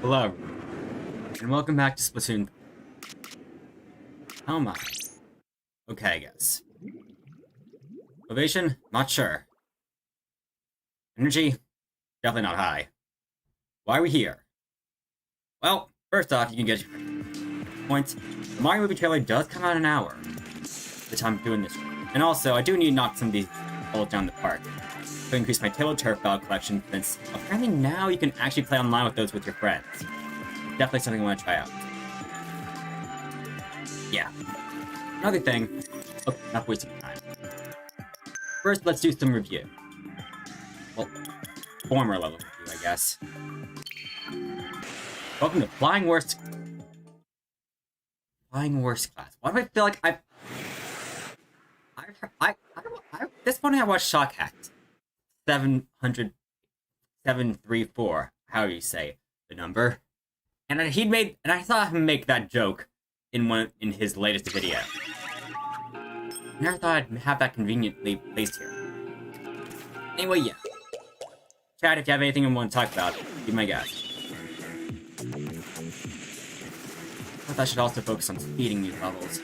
Hello, everyone, and welcome back to Splatoon. How am I? Okay, I guess. Motivation? Not sure. Energy? Definitely not high. Why are we here? Well, first off, you can get points. The Mario movie trailer does come out in an hour. The time I'm doing this. And also, I do need to knock some of these holes down the park to increase my table turf file collection, since apparently now you can actually play online with those with your friends. Definitely something I want to try out. Yeah. Another thing. Okay, not wasting time. First, let's do some review. Well, former level review, I guess. Welcome to Flying Worst class. Why do I feel like this morning I watched Shock Hacked 734, how do you say the number? And I saw him make that joke in his latest video. Never thought I'd have that conveniently placed here. Anyway, yeah. Chat, if you have anything you want to talk about, be my guest. I thought I should also focus on speeding these levels.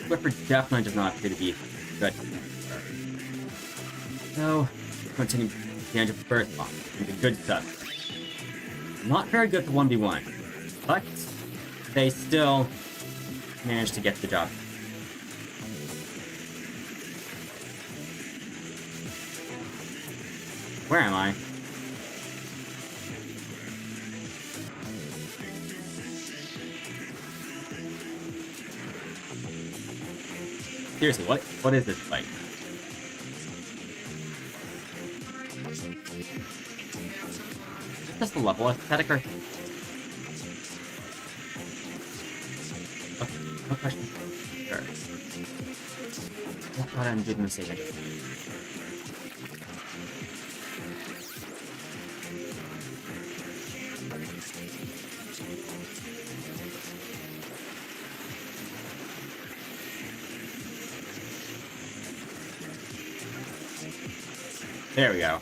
Whipper definitely does not appear to be good. So, continue advantage of Birth Bomb into good stuff. Not very good for 1v1, but they still managed to get the job. Where am I? Seriously, what is this fight? Is this the level aesthetic or... Okay, no question. Sure. I thought I did a mistake. I just... There we go.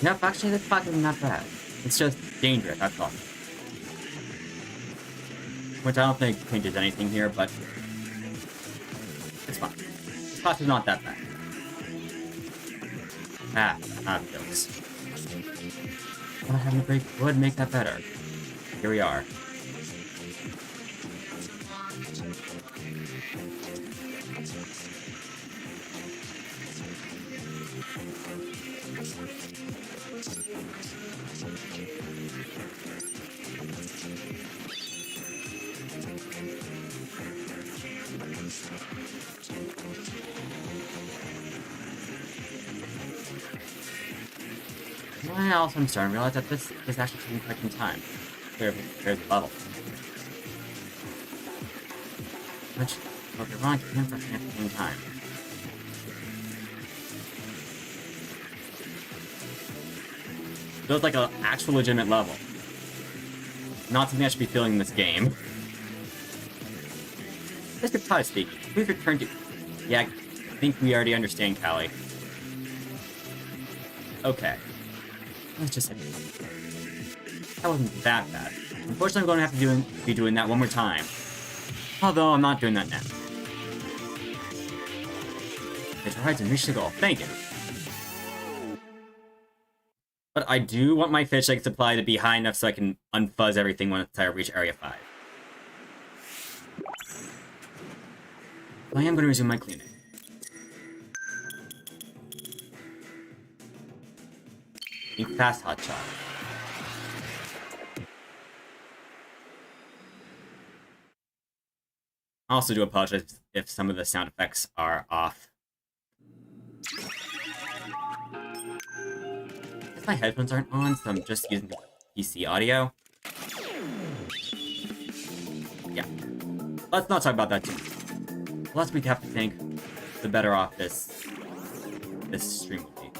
Nope, actually this spot is not bad. It's just dangerous, that's all. Which I don't think changes anything here, but it's fine. This spot is not that bad. Jokes. Not having a break would make that better. Here we are. I also am starting to realize that this is actually taking quite some time. There's the level. Which, look, you're wrong, and frustrating at the same time. Feels like an actual legitimate level. Not something I should be feeling in this game. Mr. Pie speaking. Please return to... Yeah, I think we already understand, Callie. Okay. Let's just say that wasn't that bad. Unfortunately, I'm going to have to be doing that one more time. Although, I'm not doing that now. It's right and reach the goal. Thank you. But I do want my fish egg supply to be high enough so I can unfuzz everything once I reach Area 5. I am going to resume my cleaning. Think fast, hotshot. I also do apologize if some of the sound effects are off. my headphones aren't on, so I'm just using the PC audio. Yeah. Let's not talk about that too much. The less we have to think, the better off this stream will be.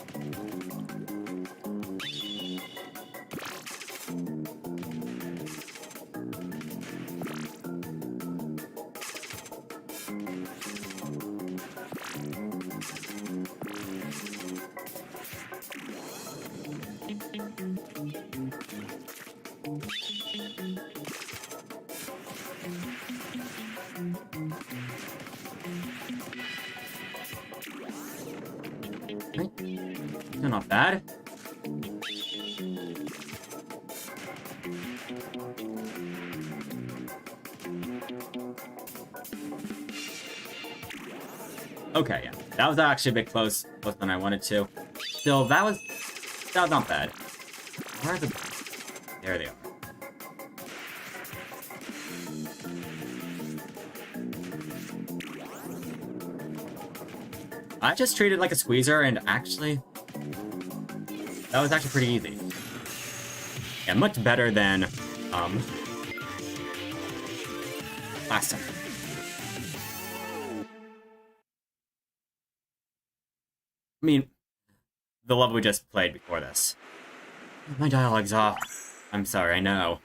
Still not bad. Okay, yeah. That was actually a bit closer than I wanted to. Still, that was not bad. Where are the... There they are. I just treated it like a squeezer, and actually... That was actually pretty easy. Yeah, much better than, last time. I mean, the level we just played before this. My dialogue's off. I'm sorry, I know.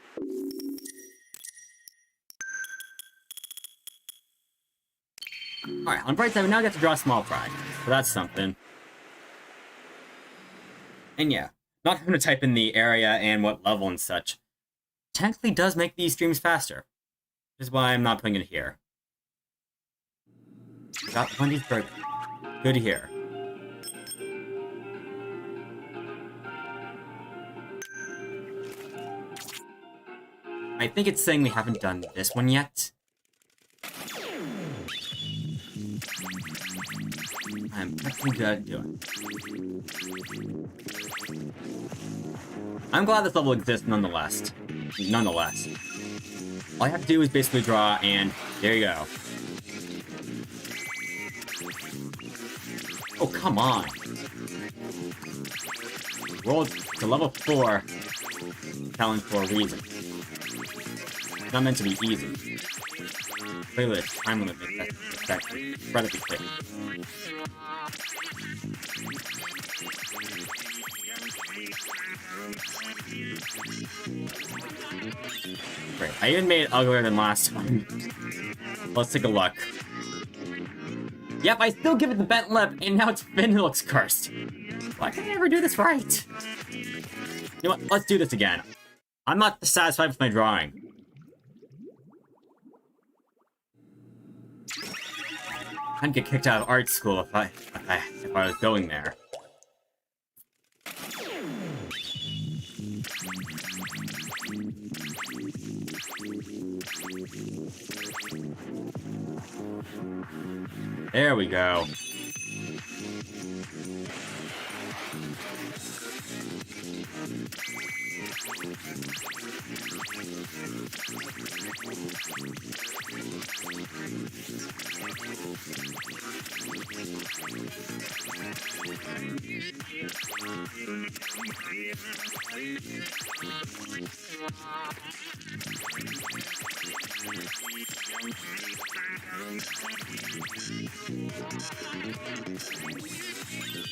Alright, on the bright side, we now get to draw a small fry. So that's something. And yeah, not having to type in the area and what level and such technically does make these streams faster. Which is why I'm not putting it here. Got Wendy's burger. Good to hear. I think it's saying we haven't done this one yet. I'm pretty good at doing it. I'm glad this level exists nonetheless. All you have to do is basically draw, and there you go. Oh, come on. Rolled to level 4. Challenge for a reason. It's not meant to be easy. Clearly, the time limit makes that incredibly quick. Great. I even made it uglier than last time. Let's take a look. Yep, I still give it the bent lip, and now its fin looks cursed. Why can't I ever do this right? You know what? Let's do this again. I'm not satisfied with my drawing. I'd get kicked out of art school if I was going there. There we go.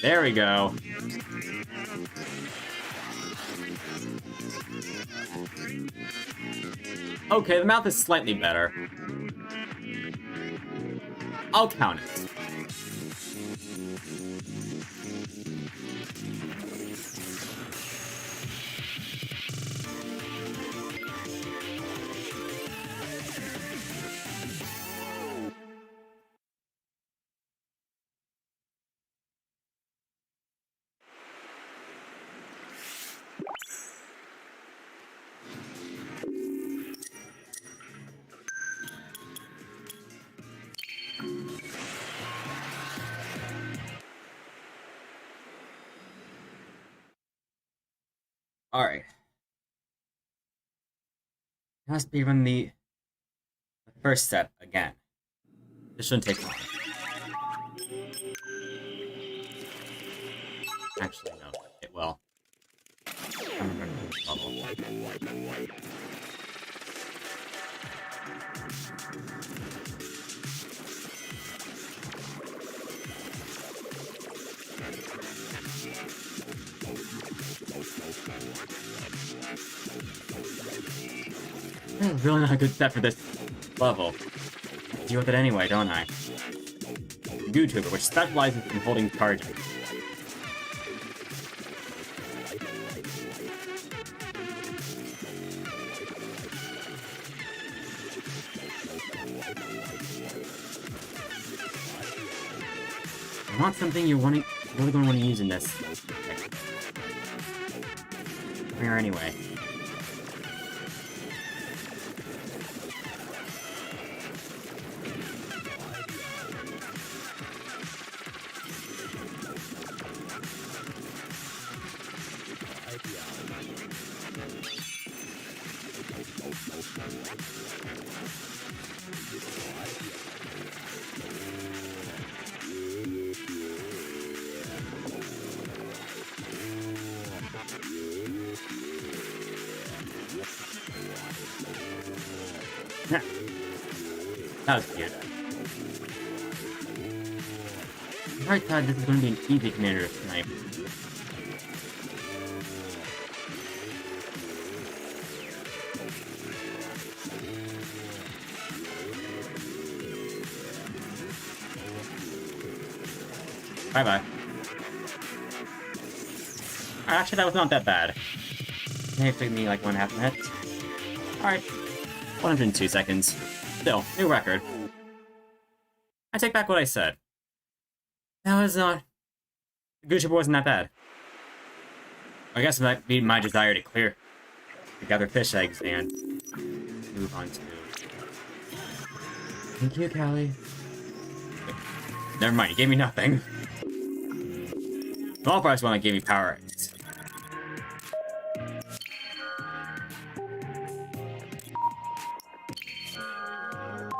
There we go. Okay, the mouth is slightly better. I'll count it. Alright. Must be run the first step again. This shouldn't take long. Actually, no. It will. level. That's really not a good step for this level. I deal with it anyway, don't I? YouTuber, which specializes in holding charges. I want something you're really going to want to use in this. Okay. Come here anyway. That was cute. I thought this is going to be an easy commander to snipe. Bye-bye. Actually, that was not that bad. It took me like 1.5 minutes. Alright. 102 seconds. Still, new record. I take back what I said. That was not... The Goose Shipper wasn't that bad. I guess it might be my desire to gather fish eggs and move on to... Thank you, Callie. Wait, never mind, you gave me nothing. Small price one that gave me power eggs.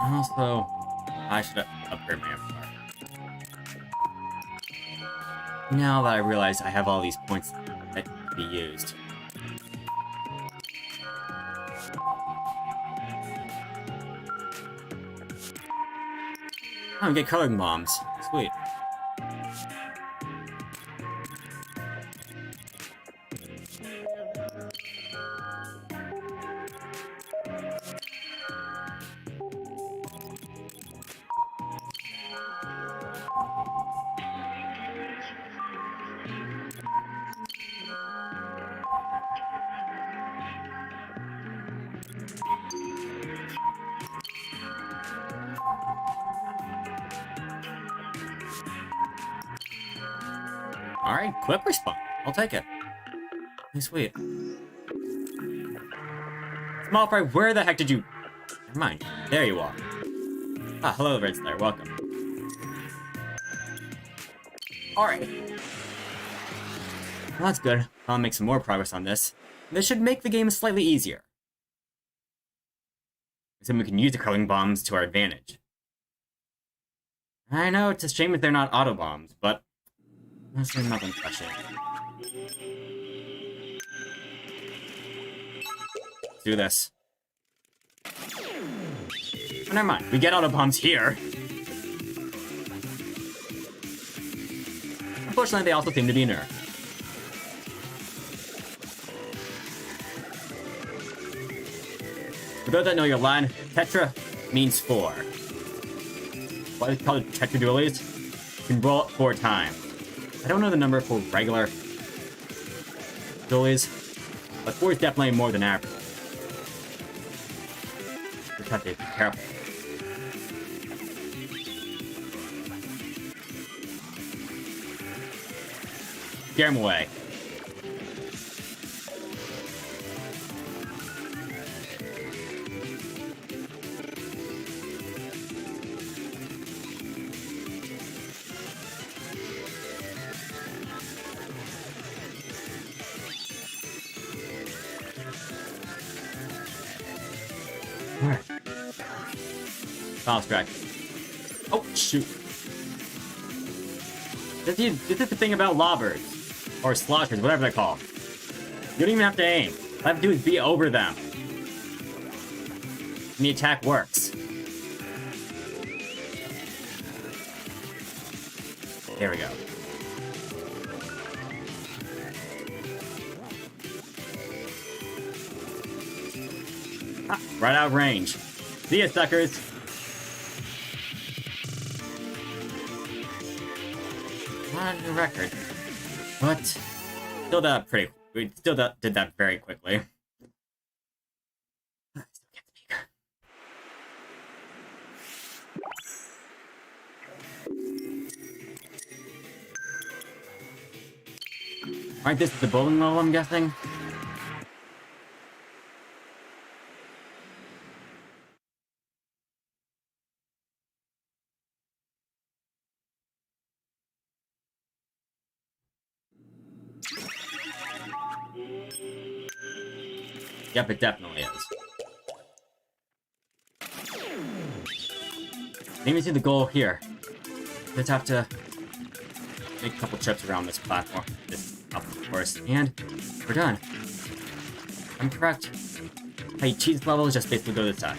Also, I should upgrade my empire. Now that I realize I have all these points that can be used. Oh, get coloring bombs. Sweet. Alright, quick respawn. I'll take it. Hey, sweet. Small fry, where the heck did you... Never mind. There you are. Ah, hello, Red Slayer. Welcome. Alright. Well, that's good. I'll make some more progress on this. This should make the game slightly easier. So we can use the curling bombs to our advantage. I know, it's a shame if they're not auto bombs, but... That's nothing special. Let's do this. Oh, never mind. We get auto bombs here. Unfortunately, they also seem to be nerfed. For those that know your line, Tetra means 4. Why is it called Tetra Dualies? You can roll it 4 times. I don't know the number for regular dualies, but 4 is definitely more than average. Just have to be careful. Scare him away. Alright. Final strike. Oh, shoot. This is the thing about lobbers. Or sloshers, whatever they're called. You don't even have to aim. All I have to do is be over them. And the attack works. There we go. Ah, right out of range. See ya, suckers. Not a new record. But still we still did that very quickly. Alright, this is the bowling level, I'm guessing? Yep, it definitely is. Maybe see the goal here. Just have to make a couple trips around this platform, this up, of course, and we're done. I'm correct. Hey, cheese level is just basically go to the side.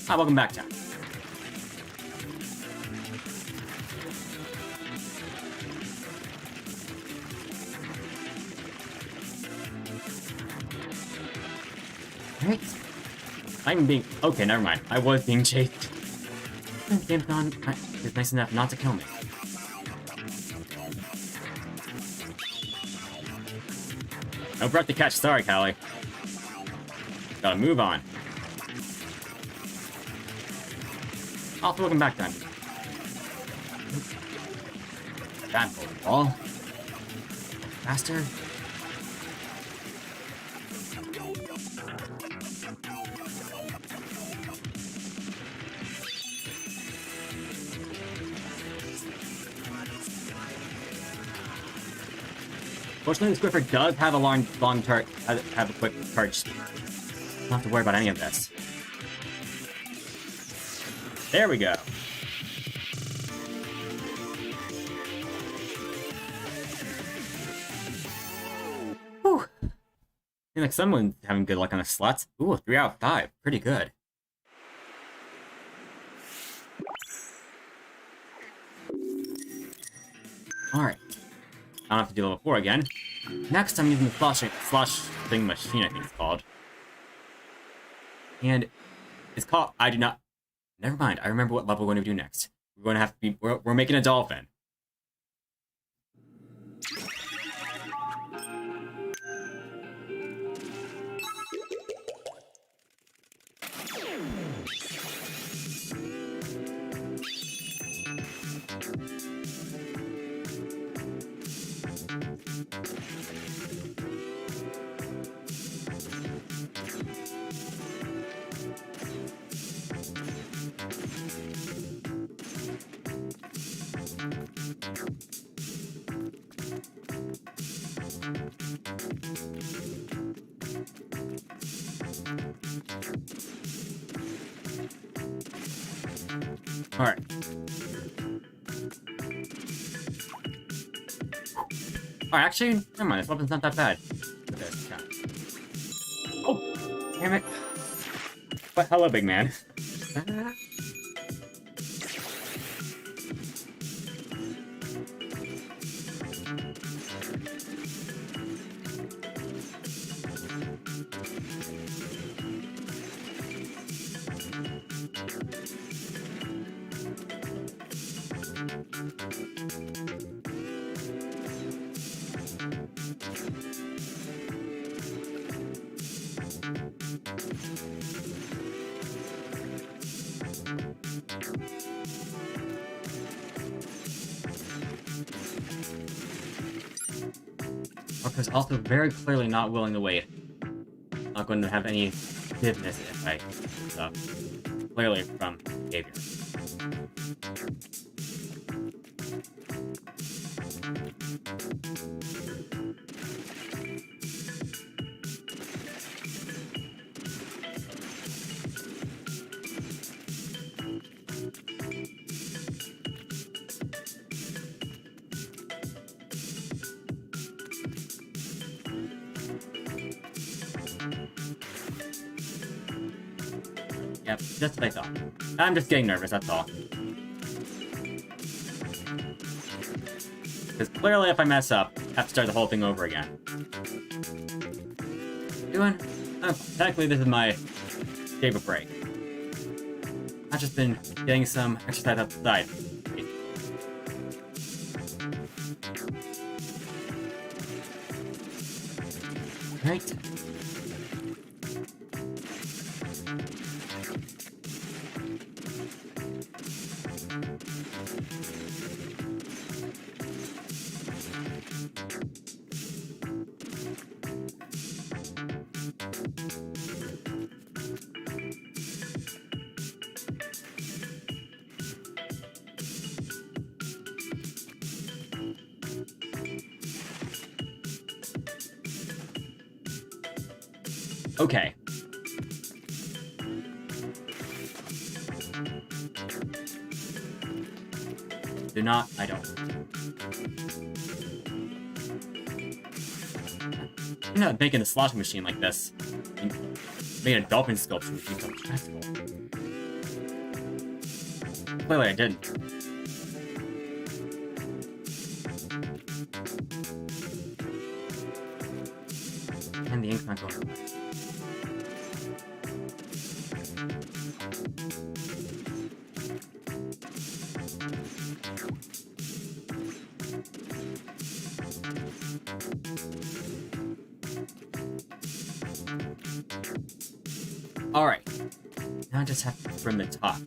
Hi, welcome back, Tom. Right? I'm being... Okay, never mind. I was being chased. The game's gone. It's nice enough not to kill me. No breath to catch. Sorry, Callie. Gotta move on. Also, welcome back, then. That ball. Faster. Fortunately, the Squiffer does have a long have a quick charge speed. Don't have to worry about any of this. There we go. Whew. Seems like someone's having good luck on the slots. Ooh, 3 out of 5. Pretty good. Alright. I don't have to do level 4 again. Next, I'm using the slosh thing machine, I think it's called. And it's called... I do not... Never mind, I remember what level we're going to do next. We're going to have to be... We're making a dolphin. Alright. Alright, actually, never mind, this weapon's not that bad. Oh, damn it. But hello, big man. Orca's also very clearly not willing to wait. Not going to have any business if I stuff. Clearly from behavior. Yep, just what I thought. I'm just getting nervous, that's all. Because clearly if I mess up, I have to start the whole thing over again. Doing? Technically this is my favorite break. I've just been getting some exercise outside. Right. Okay. Do not, I don't. I'm not making a slotting machine like this. Made a dolphin sculpture would be so stressful. Clearly I didn't. And the ink's not going away. Alright. Now I just have to trim the top.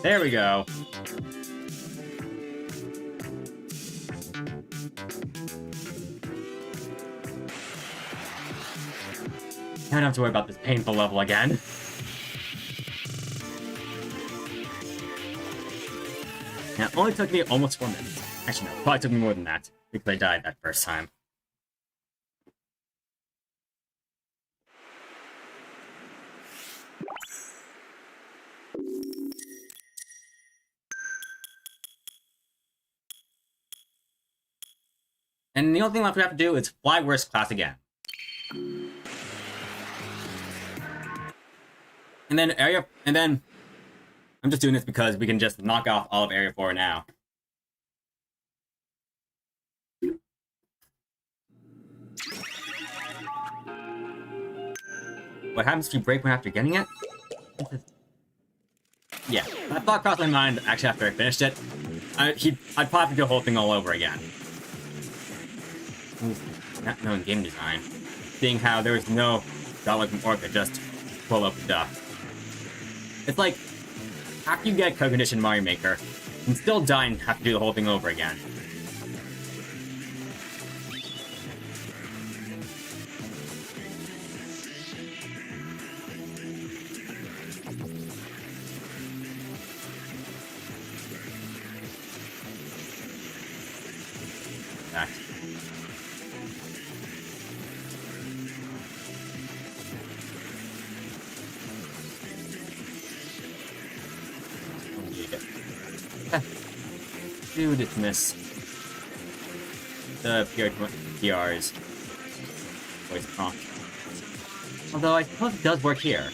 There we go. I don't have to worry about this painful level again. Now, it only took me almost 4 minutes. Actually, no, it probably took me more than that, because I died that first time. And the only thing left we have to do is fly worst class again. And then I'm just doing this because we can just knock off all of Area 4 now. What happens if you break one after getting it? Yeah, that thought crossed my mind actually after I finished it. I'd probably do the whole thing all over again. Not knowing game design. Seeing how there was no godlike orc that just pull up stuff. It's like, after you get code condition Mario Maker, you can still die and have to do the whole thing over again. That. Do dismiss the PR's voice prompt. Although I suppose it does work here.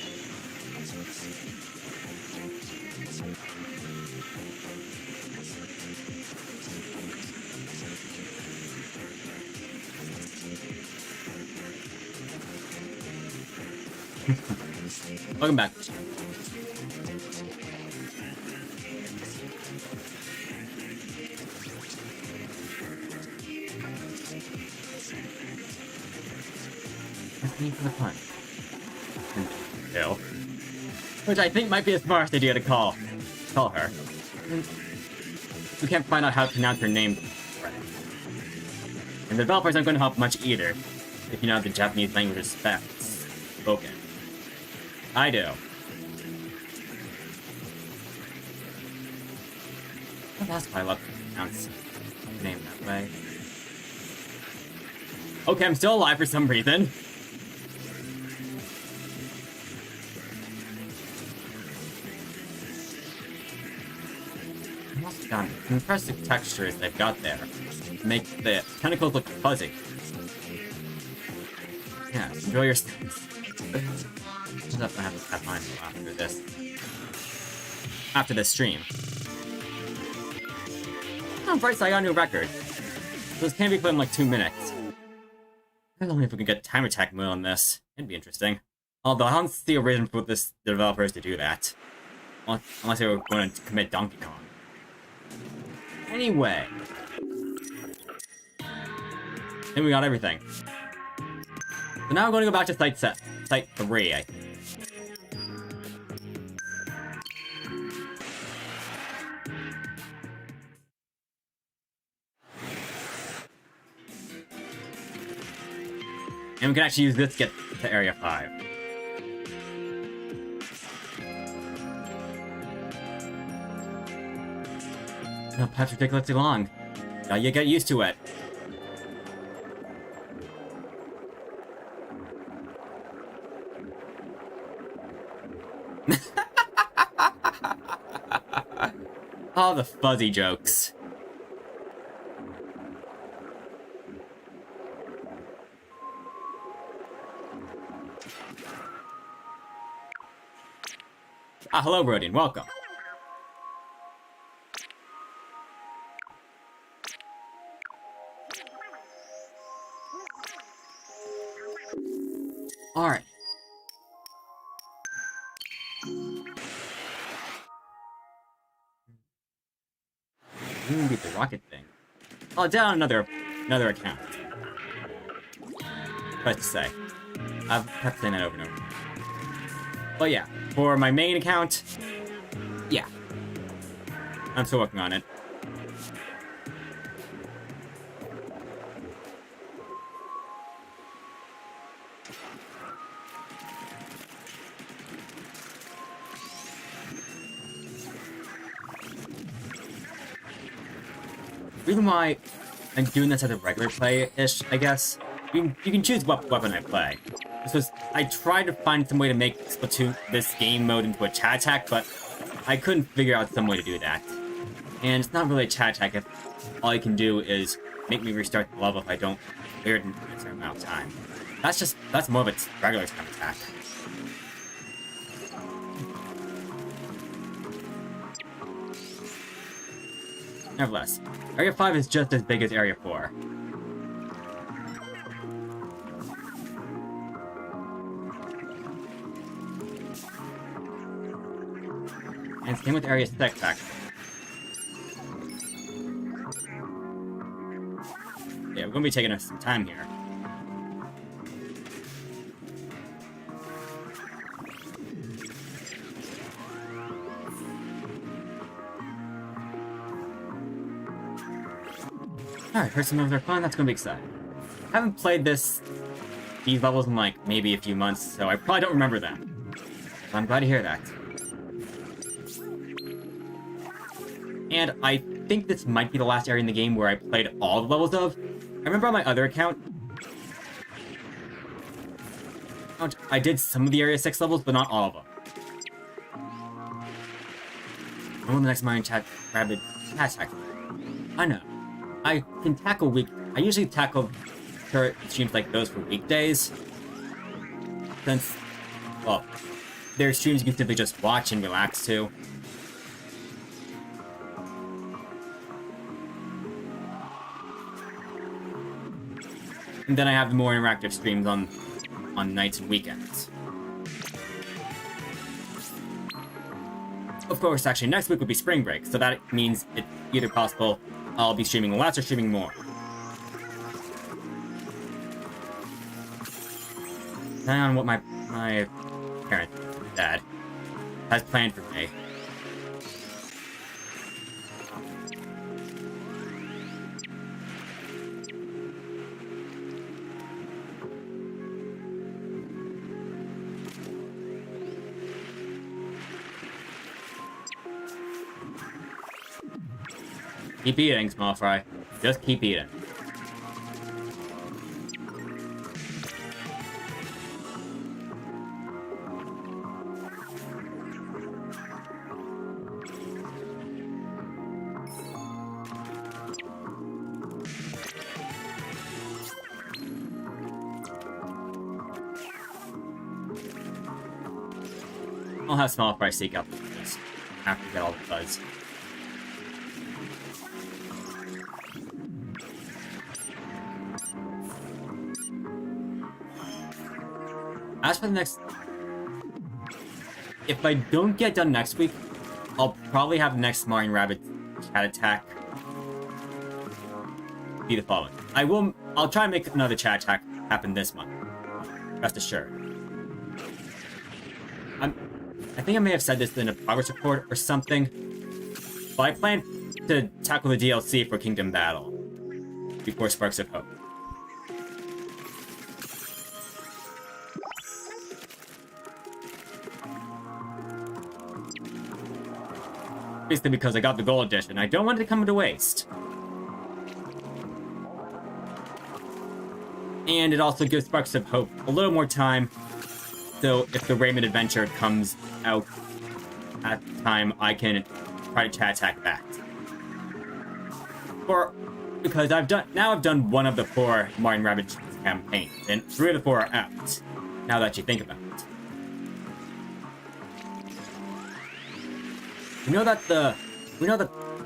Welcome back. For the fun. Bill. Which I think might be the smartest idea to call her. We can't find out how to pronounce her name. And the developers aren't going to help much either. if you know how the Japanese language is spoken. I do. Oh, that's why I love to pronounce the name that way. Okay, I'm still alive for some reason. God, impressive textures they've got there. Make the tentacles look fuzzy. Yeah, enjoy your steps. I have to have mine after this. After this stream. Oh, bright side, I got a new record. So this can be put in like 2 minutes. I don't know if we can get time attack mode on this. It'd be interesting. Although I don't see a reason for the developers to do that. Unless they were going to commit Donkey Kong. Anyway. I think we got everything. So now we're going to go back to Site 3, I think. And we can actually use this to get to Area 5. No, perhaps ridiculously long. Now you get used to it. All the fuzzy jokes. Ah, hello, Rodian. Welcome. Alright. We can beat the rocket thing. Oh, down another account. What to say. I've kept saying that over and over. But yeah, for my main account, yeah. I'm still working on it. The reason why I'm doing this as a regular play-ish, I guess, you can choose what weapon I play. This was, I tried to find some way to make Splatoon, this game mode, into a chat attack, but I couldn't figure out some way to do that. And it's not really a chat attack if all you can do is make me restart the level if I don't clear it in a certain amount of time. That's more of a regular time attack. Nevertheless, Area 5 is just as big as Area 4. And same with Area 6, actually. Yeah, we're gonna be taking us some time here. Alright, heard some of their fun, that's gonna be exciting. I haven't played these levels in like maybe a few months, so I probably don't remember them. So I'm glad to hear that. And I think this might be the last area in the game where I played all the levels of. I remember on my other account, I did some of the Area 6 levels, but not all of them. I want the next Mario chat rabbit attack. I know. I usually tackle streams like those for weekdays. Since, well, there are streams you can simply just watch and relax to. And then I have the more interactive streams on nights and weekends. Of course, actually, next week will be spring break, so that means it's either possible I'll be streaming less or streaming more. Depending on what my parents, dad, has planned for me. Keep eating, small fry. Just keep eating. I'll have small fry seek out this after we get all the fuzz. As for the next... If I don't get done next week, I'll probably have the next Mammalian Rabbit cat attack be the following. I'll try and make another chat attack happen this month. Rest assured. I think I may have said this in a progress report or something, but I plan to tackle the DLC for Kingdom Battle before Sparks of Hope. Basically because I got the gold edition, I don't want it to come to waste. And it also gives Sparks of Hope a little more time, so if the Raymond Adventure comes out at the time, I can try to chat attack that. Because I've done one of the 4 Mammalian Rabbit campaigns, and 3 of the 4 are out, now that you think about it. We know that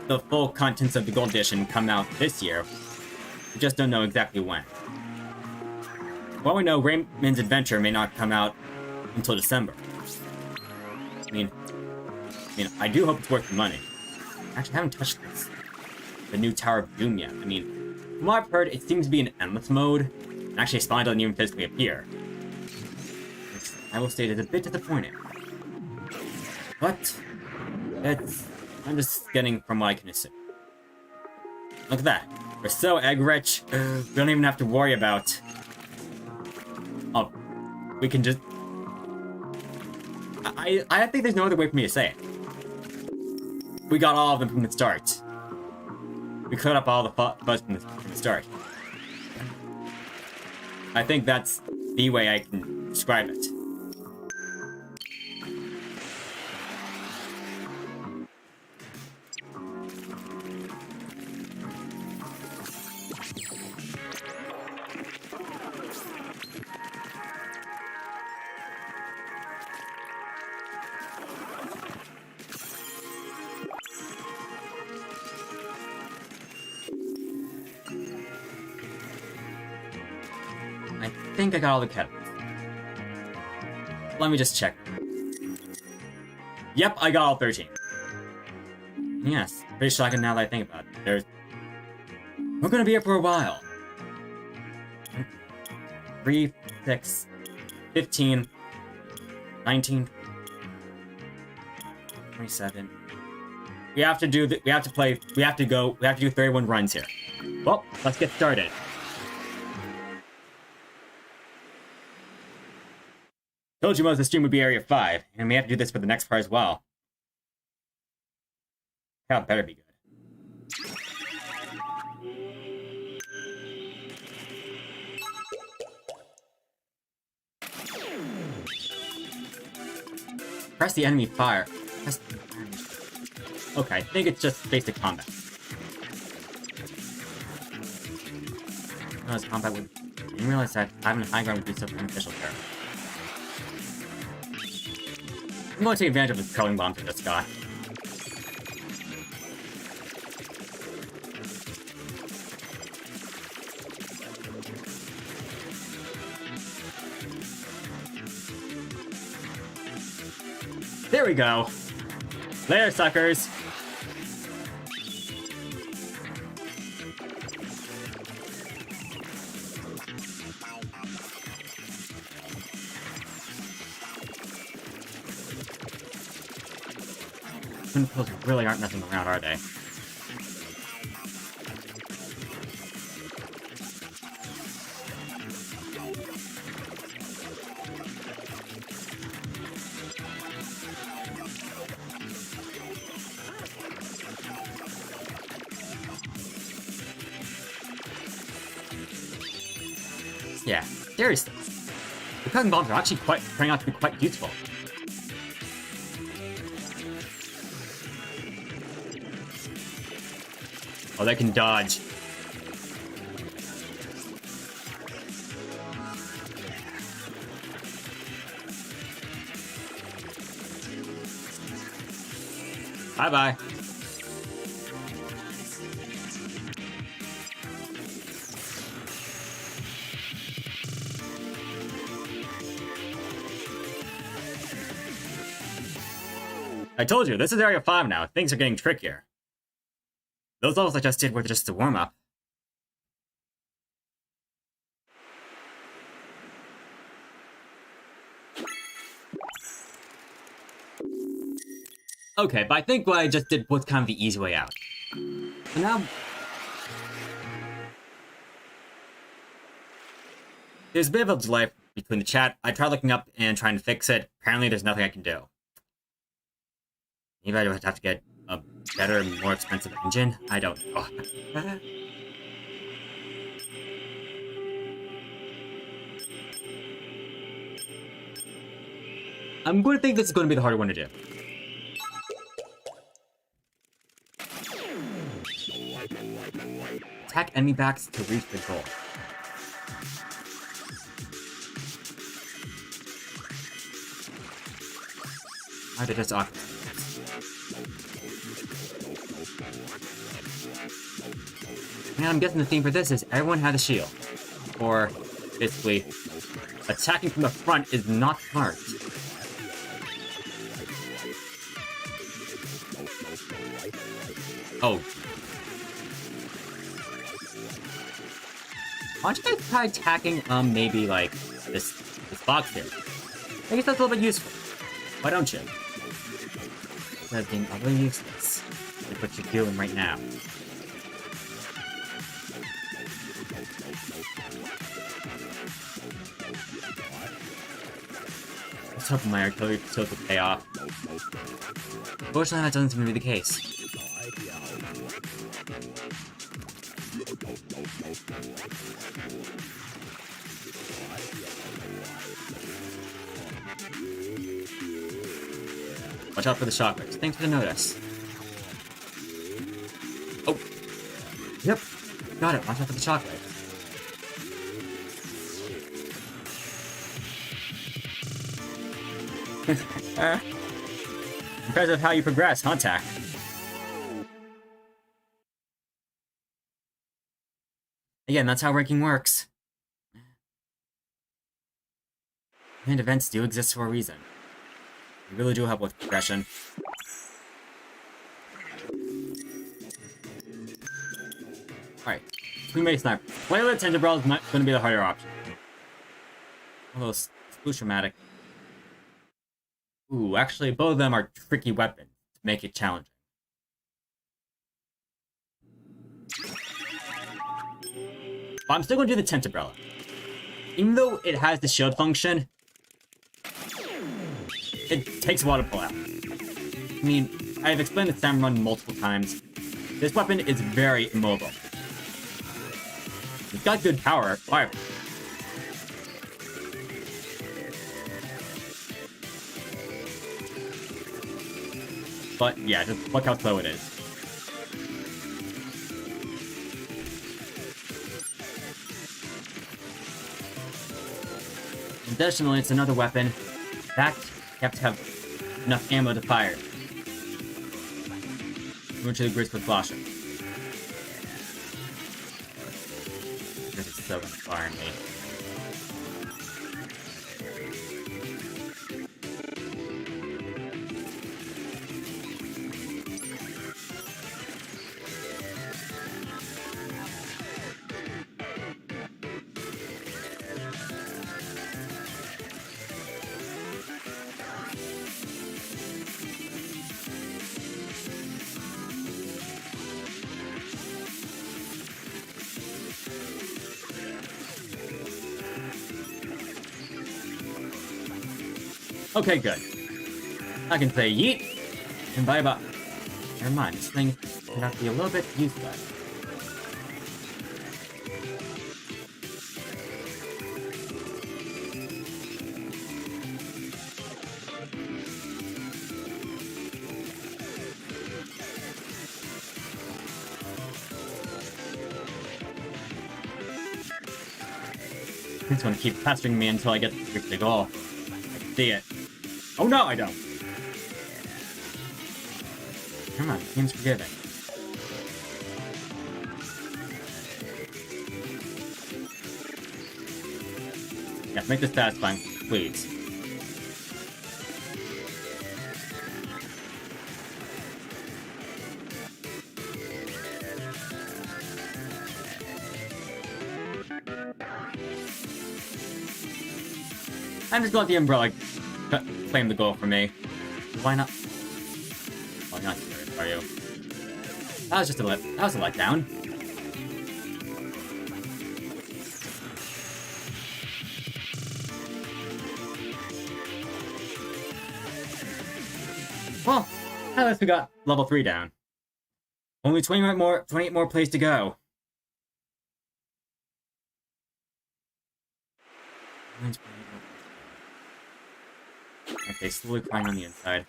the full contents of the Gold Edition come out this year. We just don't know exactly when. Well, we know Raymond's Adventure may not come out until December. I mean, I do hope it's worth the money. Actually, I haven't touched this. The new Tower of Doom yet. I mean, from what I've heard, it seems to be in endless mode. And actually, Spawn doesn't even physically appear. Which I will state is a bit disappointing. But I'm just getting from what I can assume. Look at that. We're so egg rich. We don't even have to worry about... Oh, we can just... I think there's no other way for me to say it. We got all of them from the start. We cleared up all the fuzz from the start. I think that's the way I can describe it. I think I got all the kettles. Let me just check. Yep, I got all 13. Yes, pretty shocking now that I think about it. We're gonna be here for a while. 3, 6, 15, 19, 27. We have to do 31 runs here. Well, let's get started. Told you most of the stream would be Area 5, and we have to do this for the next part as well. That better be good. Press the enemy fire. Okay, I think it's just basic combat. No, it's combat would... I didn't realize that having high ground would be so beneficial there. I'm going to take advantage of this curling bomb to this guy. There we go. Later, suckers. Twin pills really aren't messing around, are they? Yeah, seriously. The cooking bombs are actually turning out to be quite useful. Oh, they can dodge. Bye-bye. I told you, this is Area 5 now. Things are getting trickier. Those levels I just did were just a warm-up. Okay, but I think what I just did was kind of the easy way out. So now... there's a bit of a delay between the chat. I tried looking up and trying to fix it. Apparently there's nothing I can do. Maybe I would have to get a better, more expensive engine? I don't know. I'm going to think this is going to be the harder one to do. Attack enemy backs to reach the goal. Why did just Octavio? And I'm guessing the theme for this is everyone had a shield. Or, basically, attacking from the front is not smart. Oh. Why don't you guys try attacking, maybe, like, this box here? I guess that's a little bit useful. Why don't you? Instead of being utterly useless. Like what you're doing right now. Let's hope my artillery skills will pay off. Fortunately, that doesn't seem to be the case. Watch out for the shockwaves. Thanks for the notice. Oh. Yep. Got it. Watch out for the shockwaves. Impressive how you progress, huh, Tack? Again, that's how ranking works. And events do exist for a reason. They really do help with progression. Alright, Pre-Made Sniper. Playlet Tinderbrawl is going to be the harder option. Although, Splatoon. Ooh, actually, both of them are tricky weapons to make it challenging. But I'm still going to do the Tinderbrawl. Even though it has the shield function, it takes a while to pull out. I mean, I've explained the Sam run multiple times. This weapon is very immobile. It's got good power, fire. But yeah, just look how slow it is. Additionally, it's another weapon that you have to have enough ammo to fire. Which the grits with flashing. This is so gonna fire me. Okay, good. I can say yeet and bye bye. Never mind, this thing turned out to be a little bit useless. It's gonna keep pestering me until I get to the goal. I can see it. Oh no, I don't. Come on, seems forgiving. Yes, make this satisfying, please. I'm just going to let the umbrella claim the goal for me. Why not? Why not serious, are you? That was just a letdown. Well, at least we got level 3 down. Only 28 more plays to go. Okay, slowly climb on the inside.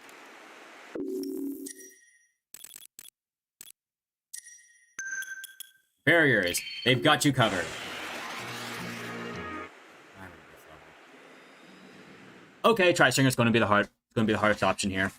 Barriers. They've got you covered. Okay, Tri-Stringer is going to be the hardest option here.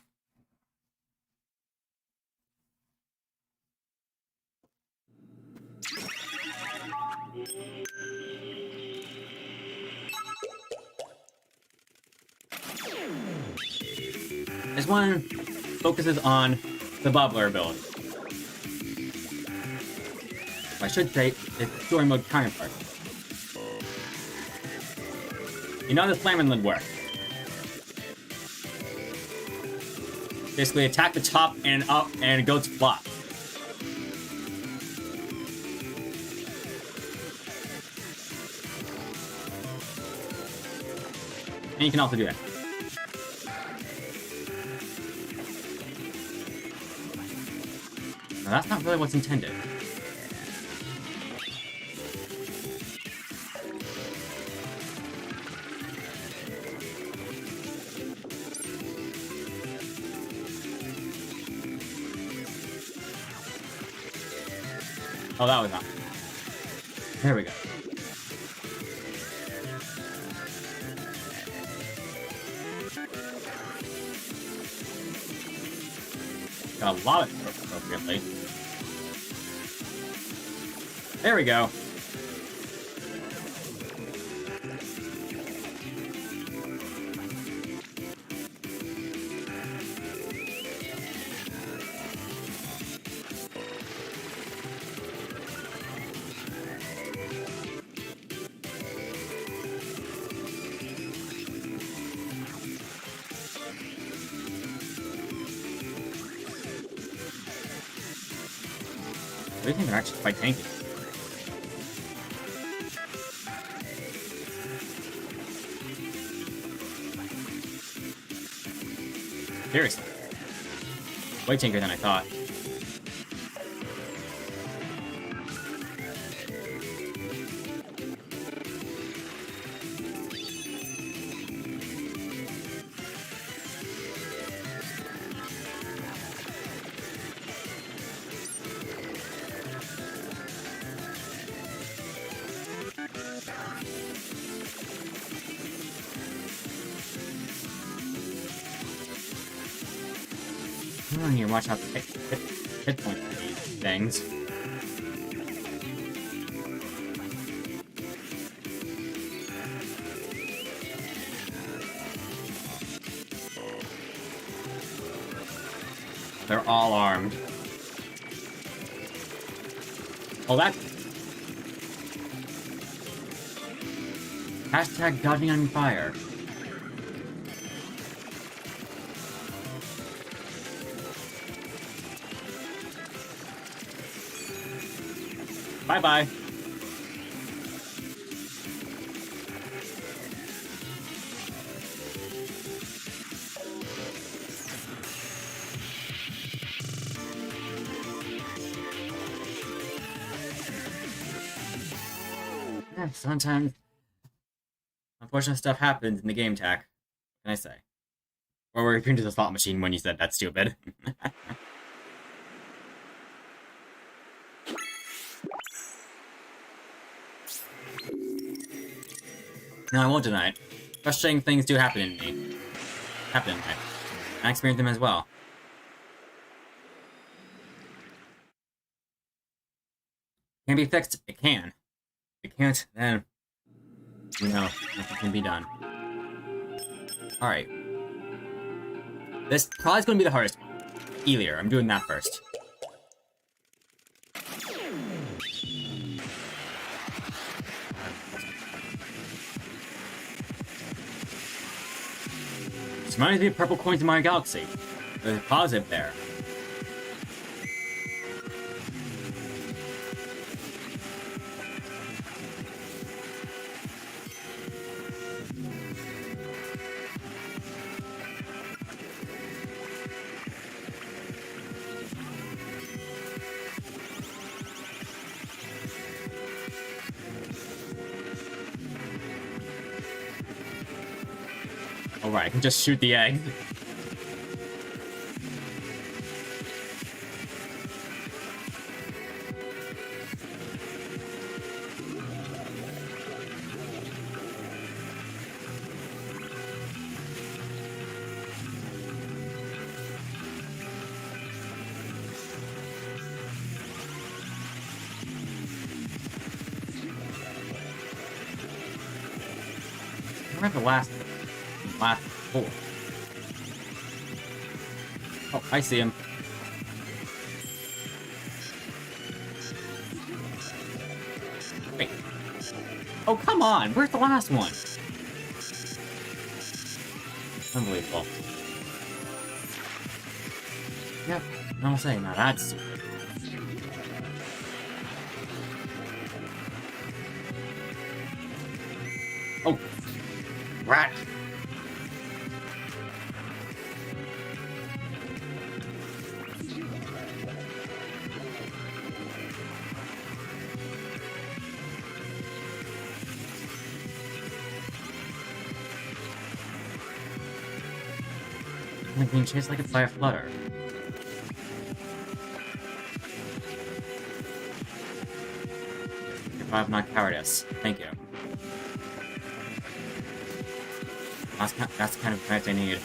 This one focuses on the bubbler ability. I should say, it's story mode counterpart. You know how the Flamin' Lid works. Basically, attack the top and up, and it goes flop. And you can also do that. Now, that's not really what's intended. Oh, that was not. There we go. Got a lot of it appropriately. There we go. I think they're actually quite tanky. Seriously. Way tankier than I thought. I need to watch out the hit points for these things. They're all armed. Oh, that's... Hashtag dodging on fire. Bye-bye. Yeah, sometimes unfortunate stuff happens in the game tech. What can I say? Or we're referring to the slot machine when you said that's stupid. No, I won't deny it. Frustrating things do happen in me. Happen in life. I experience them as well. Can it be fixed? It can. If it can't, then you know, nothing can be done. Alright. This probably is going to be the hardest one. Elier, I'm doing that first. This reminds me of purple coins in Mario Galaxy. There's a positive there. Alright, I can just shoot the egg. We're at the last four. Oh, I see him. Wait. Oh, come on! Where's the last one? Unbelievable. Yep, I'm saying now that's stupid. Oh, rat! I'm being chased like it's by a flutter. Survive my cowardice. Thank you. That's kind of advice I need.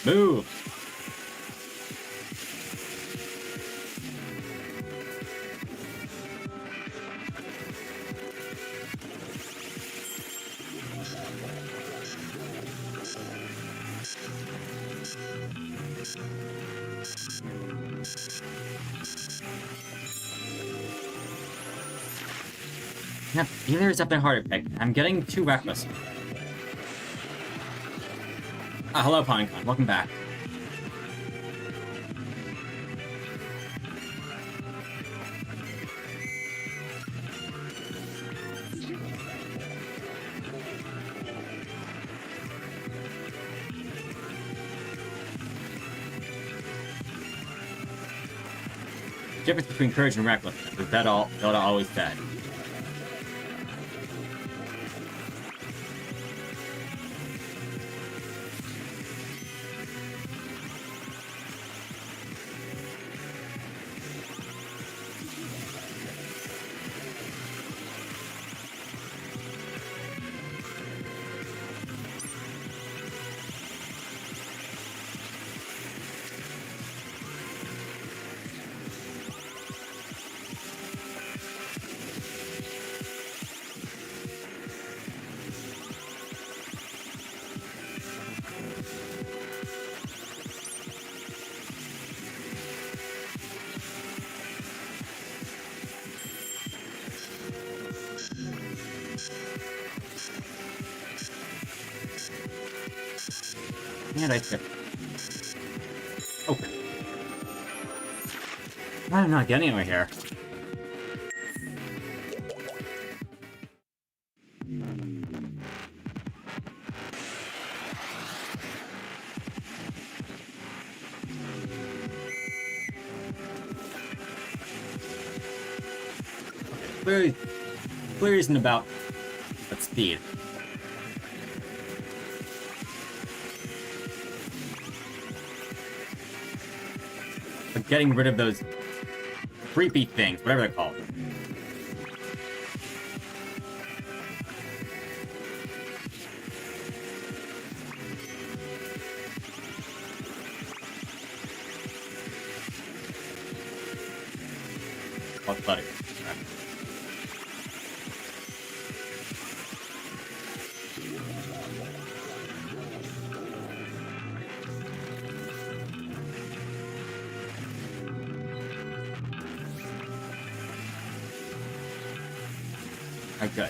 Move! Yep, either is definitely harder to pick. I'm getting too reckless. Ah, hello, Pinecon. Welcome back. The difference between courage and recklessness is that Zelda always said. And I skip. Oh. I'm not getting anywhere here. Clearly isn't about speed. getting rid of those creepy things, whatever they're called. Oh, bloody. Alright, good.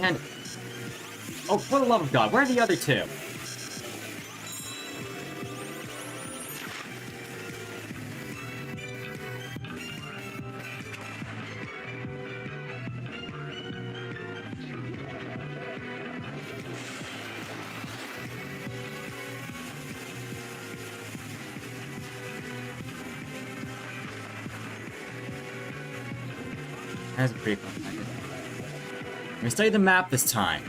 And... oh, for the love of God, where are the other two? That's a pretty fun idea. I'm gonna study the map this time.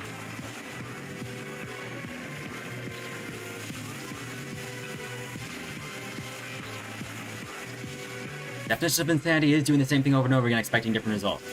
Definition of insanity is doing the same thing over and over again, expecting different results.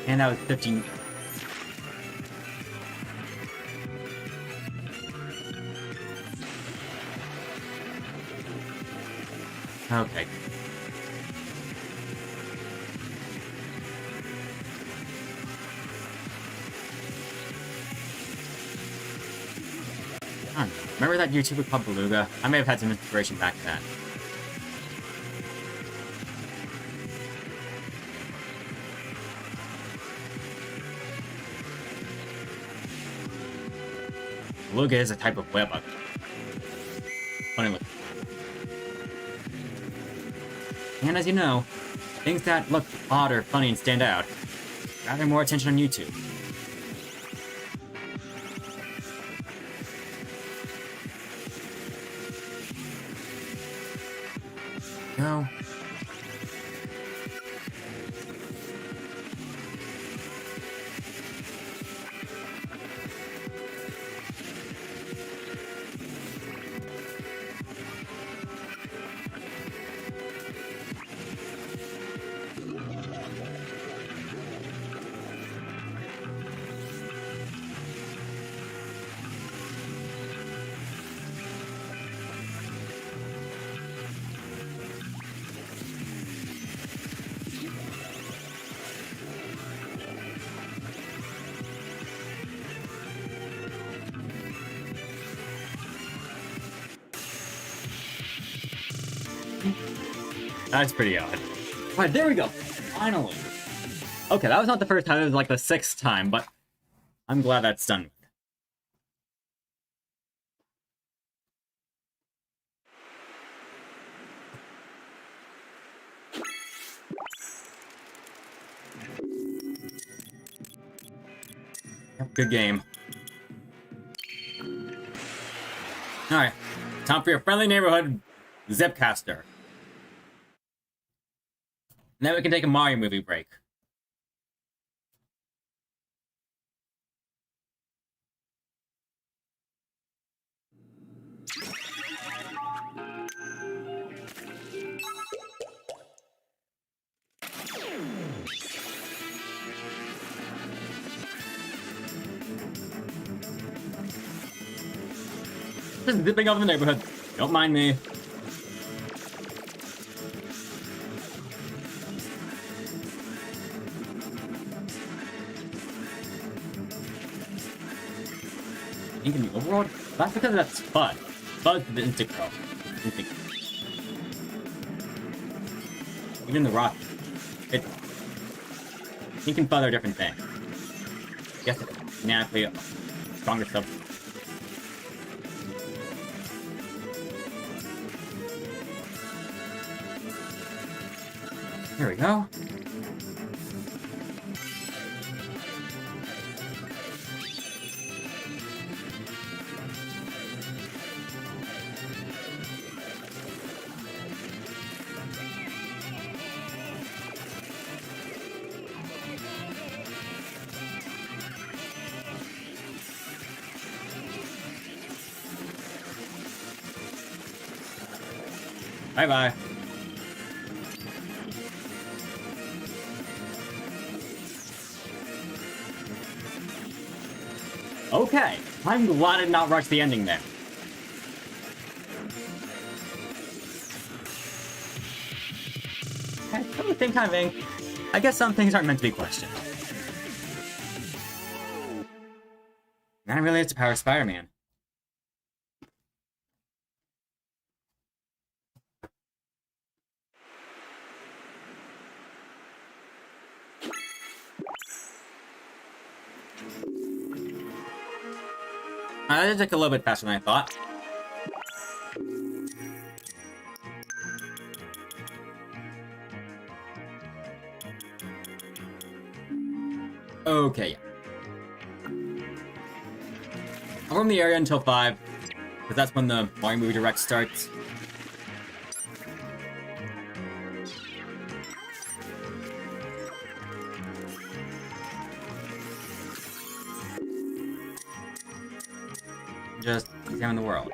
And that was 15. Okay. Remember that YouTuber called Beluga? I may have had some inspiration back then. Beluga is a type of web bug. Funny looking. And as you know, things that look odd or funny and stand out gather more attention on YouTube. No. That's pretty odd. Alright, there we go. Finally. Okay, that was not the first time, it was like the 6th time, but I'm glad that's done with. Good game. Alright, time for your friendly neighborhood Zipcaster. Then we can take a Mario movie break. Just zipping over the neighborhood. Don't mind me. In the overworld? That's because that's Spud. Spud's the instant girl. Even the rock. Ink and Spud are different things. I guess it's genetically stronger substance. There we go. Bye-bye. Okay, I'm glad I did not rush the ending there. Okay, at the same time, I guess some things aren't meant to be questioned. That really is the power of Spider-Man. That took a little bit faster than I thought. Okay, yeah. I'll roam the area until 5, because that's when the Mario Movie Direct starts. Just examine the world.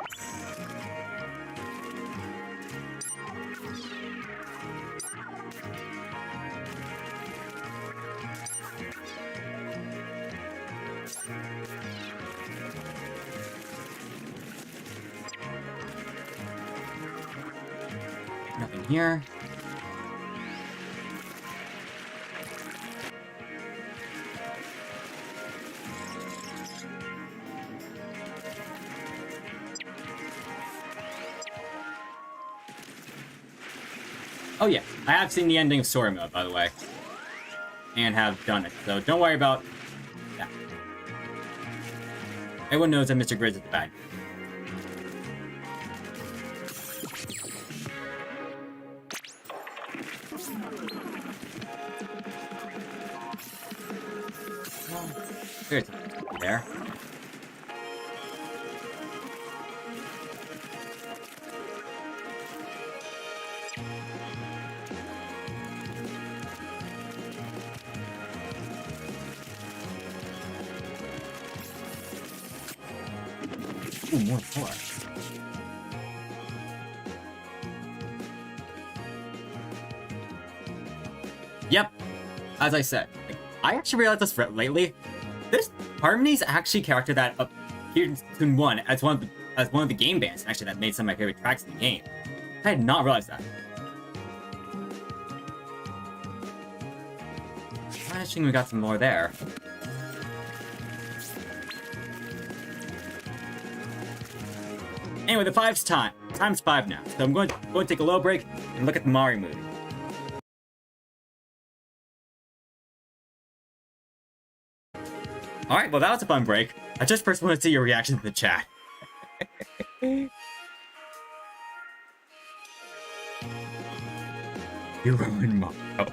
Nothing here. Oh yeah, I have seen the ending of Story Mode, by the way. And have done it, so don't worry about that. Everyone knows that Mr. Grizz is the bad guy. There's something there. Ooh, more. Yep. As I said, I actually realized this lately. This Harmony's actually a character that appeared in Splatoon 1 as one of the game bands, actually, that made some of my favorite tracks in the game. I had not realized that. I think we got some more there. Anyway, the 5's time. Time's 5 now. So I'm going to take a little break and look at the Mario movie. Alright, well that was a fun break. I just first want to see your reaction to the chat. You ruined Mario.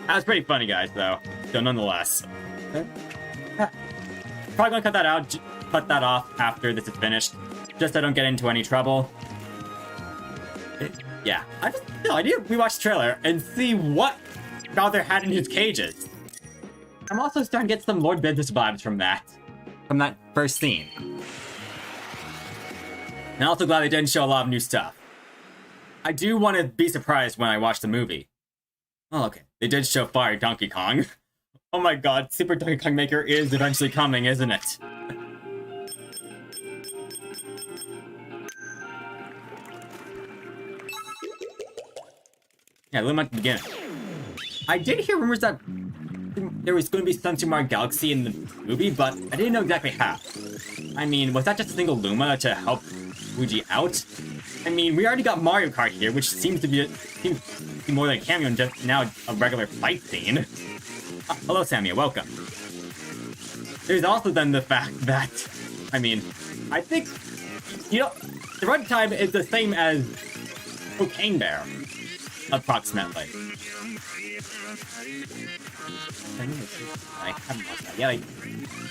That was pretty funny, guys, though. So nonetheless. Probably gonna cut that off after this is finished. Just so I don't get into any trouble. Yeah. I need to rewatch the trailer and see what Bowser had in his cages. I'm also starting to get some Lord Business vibes from that first scene. And I'm also glad they didn't show a lot of new stuff. I do want to be surprised when I watch the movie. Oh, okay. They did show Fire Donkey Kong. Oh my god, Super Donkey Kong Maker is eventually coming, isn't it? Yeah, a little at the beginning. I did hear rumors that there was going to be some Super Mario Galaxy in the movie, but I didn't know exactly how. I mean, was that just a single Luma to help Luigi out? I mean, we already got Mario Kart here, which seems to be more like a cameo and just now a regular fight scene. Hello, Samuel. Welcome. There's also then the fact that, I mean, I think, you know, the runtime is the same as Cocaine Bear, approximately. I haven't watched that yet.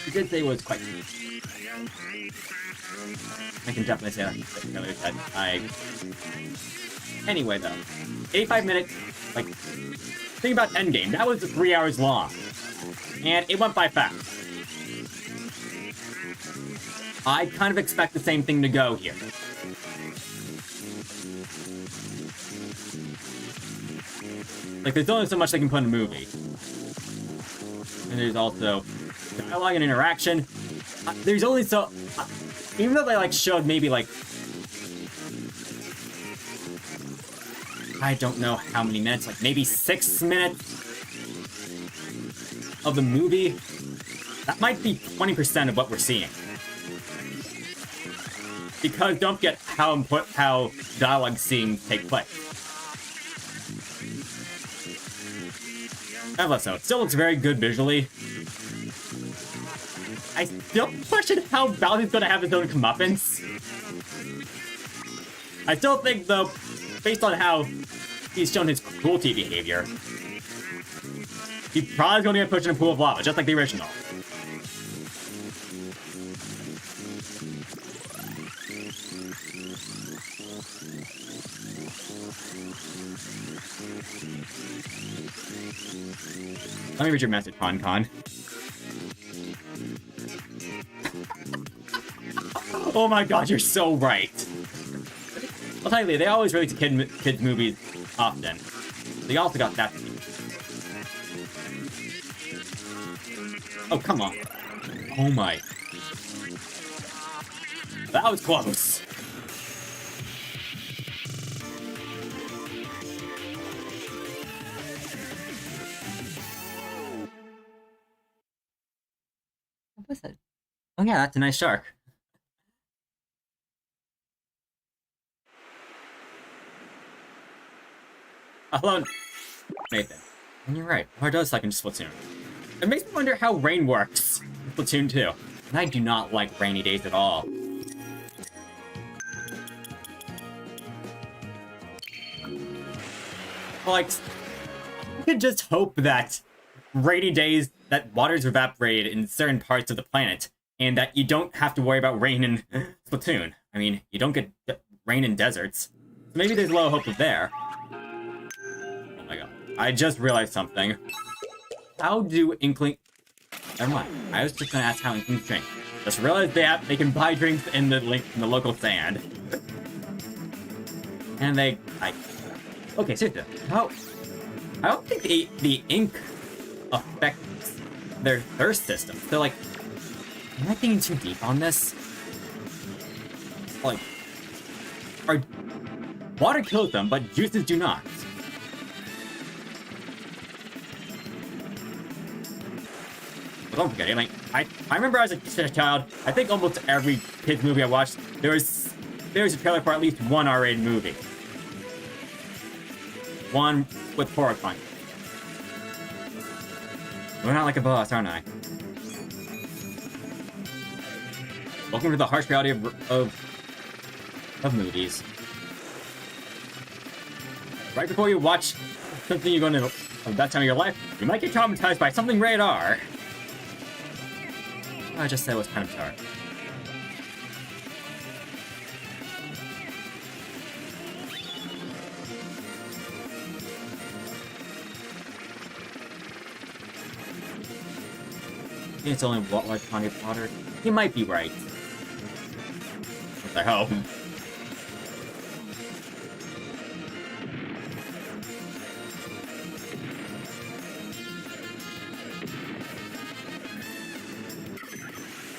He did say it was quite good. I can definitely say that. Anyway, though, 85 minutes, like, think about Endgame. That was 3 hours long. And it went by fast. I kind of expect the same thing to go here. Like, there's only so much they can put in a movie. And there's also dialogue and interaction. There's only so... even though they, like, showed maybe, like... I don't know how many minutes, like, maybe 6 minutes of the movie. That might be 20% of what we're seeing. Because don't forget how dialogue scenes take place. Nevertheless, though, it still looks very good visually. I still question how Bowser's gonna have his own comeuppance. I still think, though, based on how he's shown his cruelty behavior, he's probably gonna get pushed in a pool of lava, just like the original. Let me read your message, Con. Oh my god, you're so right. I'll tell you, they always release kids movies often. They also got that. Oh, come on. Oh my. That was close. What was it? Oh yeah, that's a nice shark. Hello, Nathan. And you're right, water does suck into Splatoon. It makes me wonder how rain works in Splatoon 2. And I do not like rainy days at all. Like, you could just hope that rainy days, that water's evaporated in certain parts of the planet, and that you don't have to worry about rain in Splatoon. I mean, you don't get rain in deserts. So maybe there's a little hope there. Oh my god. I just realized something. How do Inkling... Never mind. I was just gonna ask how Inklings drink. Just realized they can buy drinks in the local stand. And they... Okay, seriously. How... I don't think the ink affects their thirst system. So, like... Am I thinking too deep on this? Like... Water kills them, but juices do not. But don't forget, like, I remember as a child, I think almost every kid's movie I watched, there was a trailer for at least one R-rated movie. One with horror content. We're not like a boss, aren't I? Welcome to the harsh reality of movies. Right before you watch something you're going to at that time of your life, you might get traumatized by something rated R. I just said it was kind of dark. It's only like plenty of water. He might be right. I hope.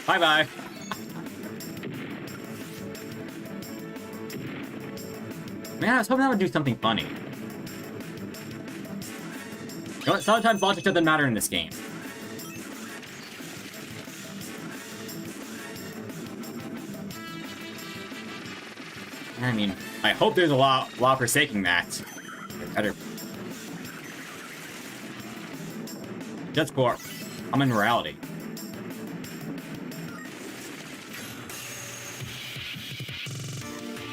Bye-bye. Man, I was hoping that would do something funny. You know what? Sometimes logic doesn't matter in this game. I mean, I hope there's a law forsaking that. Better. Just for common morality.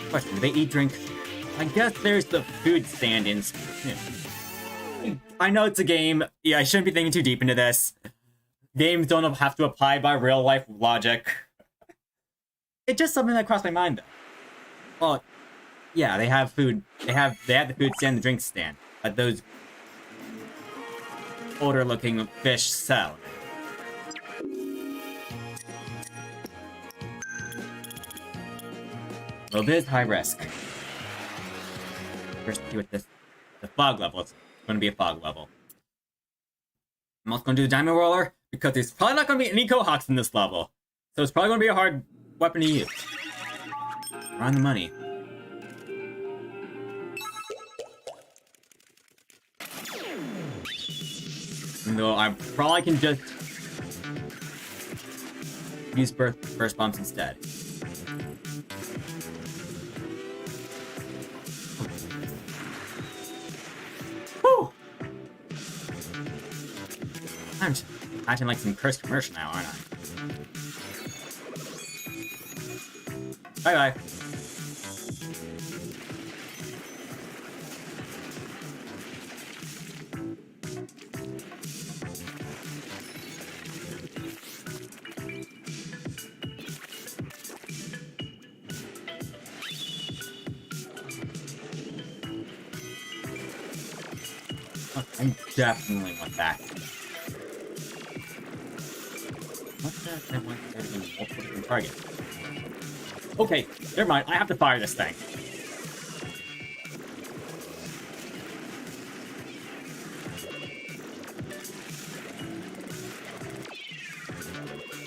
Question, do they eat, drink? I guess there's the food stand in... I know it's a game. Yeah, I shouldn't be thinking too deep into this. Games don't have to apply by real-life logic. It's just something that crossed my mind, though. Well, yeah, they have food. They have the food stand, the drink stand. That those older-looking fish sell. Well, this is high risk. First, see what the fog level is. It's going to be a fog level. I'm also going to do the diamond roller because there's probably not going to be any Kohawks in this level, so it's probably going to be a hard weapon to use. We're on the money. Even though I probably can just use burst bombs instead. Whew! I'm just acting like some cursed commercial now, aren't I? Bye-bye. I definitely want that. What's that? I want there to be multiple different targets. Okay, never mind. I have to fire this thing.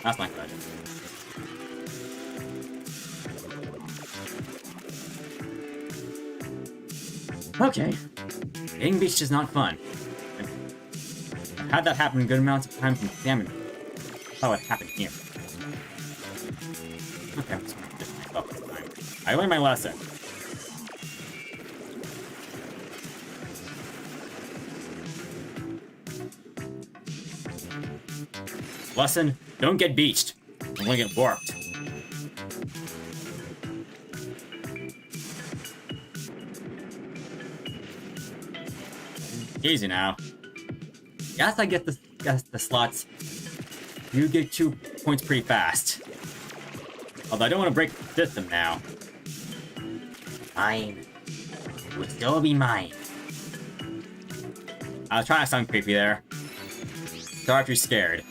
That's not good. Okay. Getting beached is not fun. I've had that happen good amounts of times in salmon. How it happened here. Okay, I'm just gonna do myself this time. I learned my lesson. Lesson, don't get beached. I'm gonna get warped. Easy now. Yes, I get the slots. You get 2 points pretty fast. Although I don't want to break the system now. Mine. It would still be mine. I was trying to sound creepy there. Sorry if you're scared.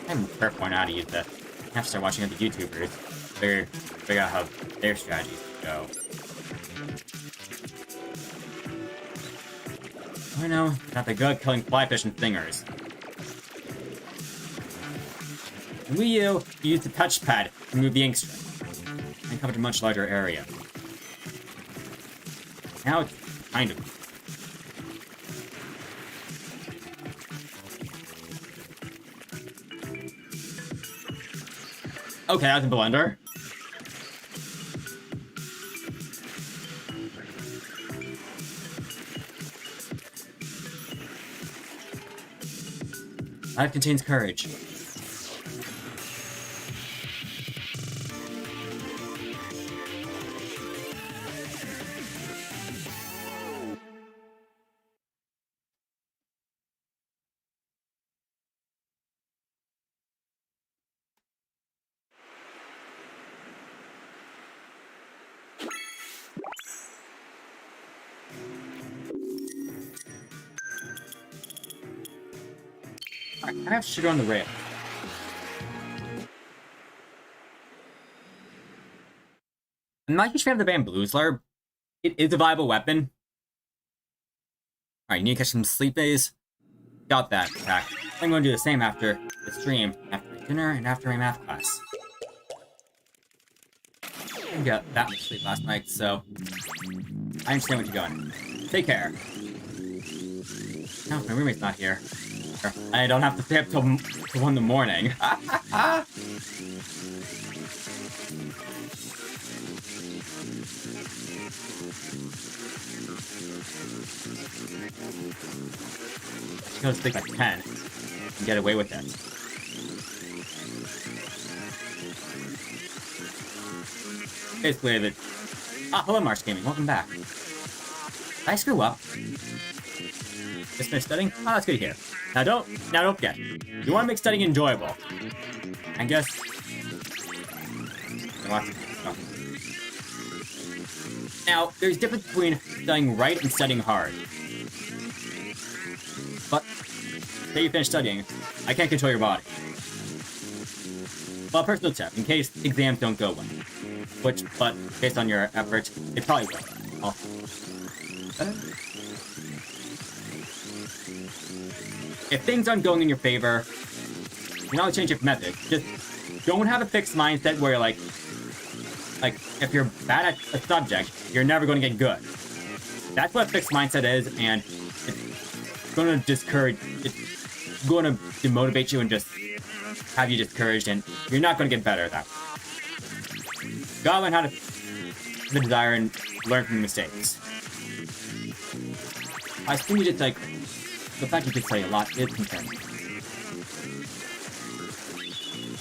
I'm careful on how to use that. I have to start watching other YouTubers. Figure out how their strategies go. I know, not the good at killing flyfish and stingers. In Wii U, you use the touchpad to move the ink strip and cover a much larger area. Now it's kind of. Okay, that's a blender. Life contains courage. Alright, I have sugar on the rail. I'm not a huge fan of the bamboo slurp. It is a viable weapon. Alright, need to catch some sleep days. Got that back. I'm going to do the same after the stream, after my dinner, and after my math class. I didn't get that much sleep last night, so I understand what you're going. Take care. No, my roommate's not here. I don't have to stay up till 1 in the morning. I should go to sleep at 10 and get away with it. Basically, the... Ah, hello, Marsh Gaming. Welcome back. Did I screw up? Just finished studying? Oh, that's good to hear. Now don't forget. You want to make studying enjoyable. I guess... Now, there's a difference between studying right and studying hard. But, say you finish studying, I can't control your body. Well, personal tip, in case exams don't go well. Which, but, based on your efforts, it probably will. Also. If things aren't going in your favor, you can always change your method. Just don't have a fixed mindset where you're like, if you're bad at a subject, you're never going to get good. That's what a fixed mindset is, and it's going to discourage, it's going to demotivate you and just have you discouraged, and you're not going to get better at that. Gotta learn how to the desire and learn from mistakes. I think you just like the fact you did study a lot is concerning.